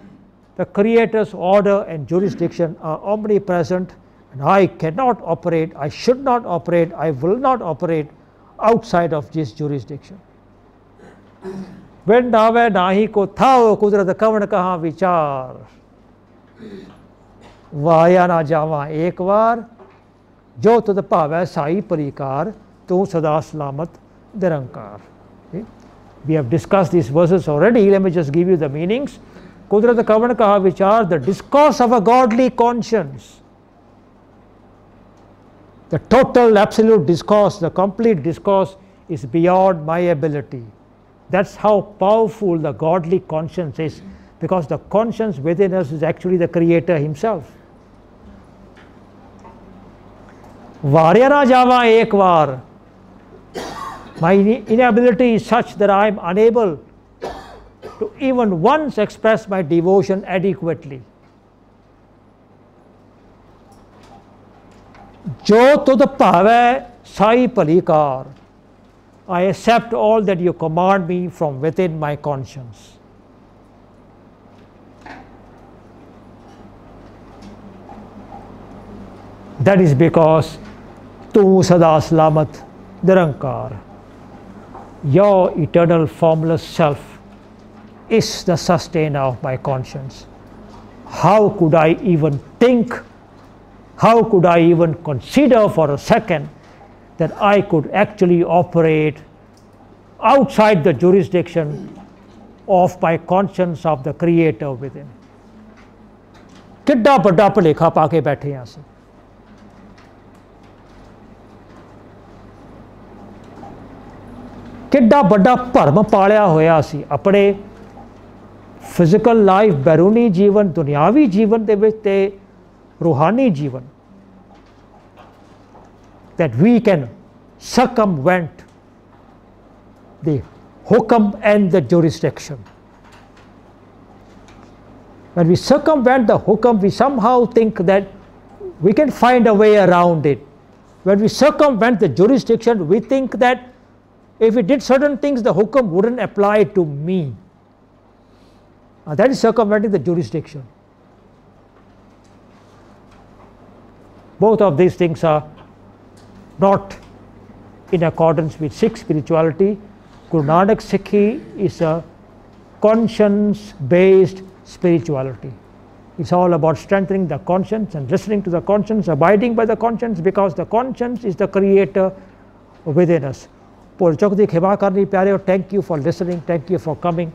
the Creator's order and jurisdiction are omnipresent, and I cannot operate, I should not operate, I will not operate outside of this jurisdiction. When nave nahi ko thao kudrat kavan kaha vichar. Via ना जावा एक बार जो तुद भावै साई परिकार तू सदा सलामत निरंकार. We have discussed these verses already. Let me just give you the meanings. Kudrat kavan kaha vichar, the discourse of a godly conscience. The total absolute discourse, the complete discourse is beyond my ability. That's how powerful the godly conscience is, because the conscience within us is actually the Creator Himself. Varya na java ek var. My inability is such that I am unable to even once express my devotion adequately. Jo tud bhave sai palikar. I accept all that you command me from within my conscience. That is because Tu Sada Slamat Nirankar, your eternal formless self, is the sustainer of my conscience. How could I even think, how could I even consider for a second that I could actually operate outside the jurisdiction of my conscience of the Creator within? किड्डा बड़ा भलेखा पाके बैठे हैं असीं. किड्डा बड़ा भरम पालिया होया सी अपने physical life, बैरूनी जीवन, दुनियावी जीवन दे विच ते रूहानी जीवन, that we can circumvent the hukam and the jurisdiction. When we circumvent the hukam, we somehow think that we can find a way around it. When we circumvent the jurisdiction, we think that if we did certain things, the hukam wouldn't apply to me. That is circumventing the jurisdiction. Both of these things are not in accordance with Sikh spirituality. Guru Nanak's Sikhi is a conscience-based spirituality. It's all about strengthening the conscience and listening to the conscience, abiding by the conscience, because the conscience is the creator within us. ਭੁੱਲ ਚੁੱਕ ਦੀ ਖਿਮਾ ਕਰਨੀ ਪਿਆਰਿਓ। Thank you for listening, thank you for coming.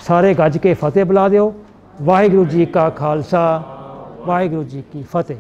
ਸਾਰੇ ਗੱਜ ਕੇ ਫਤਿਹ ਬੁਲਾ ਦਿਓ। ਵਾਹਿਗੁਰੂ ਜੀ ਕਾ ਖਾਲਸਾ, ਵਾਹਿਗੁਰੂ ਜੀ ਕੀ ਫਤਿਹ।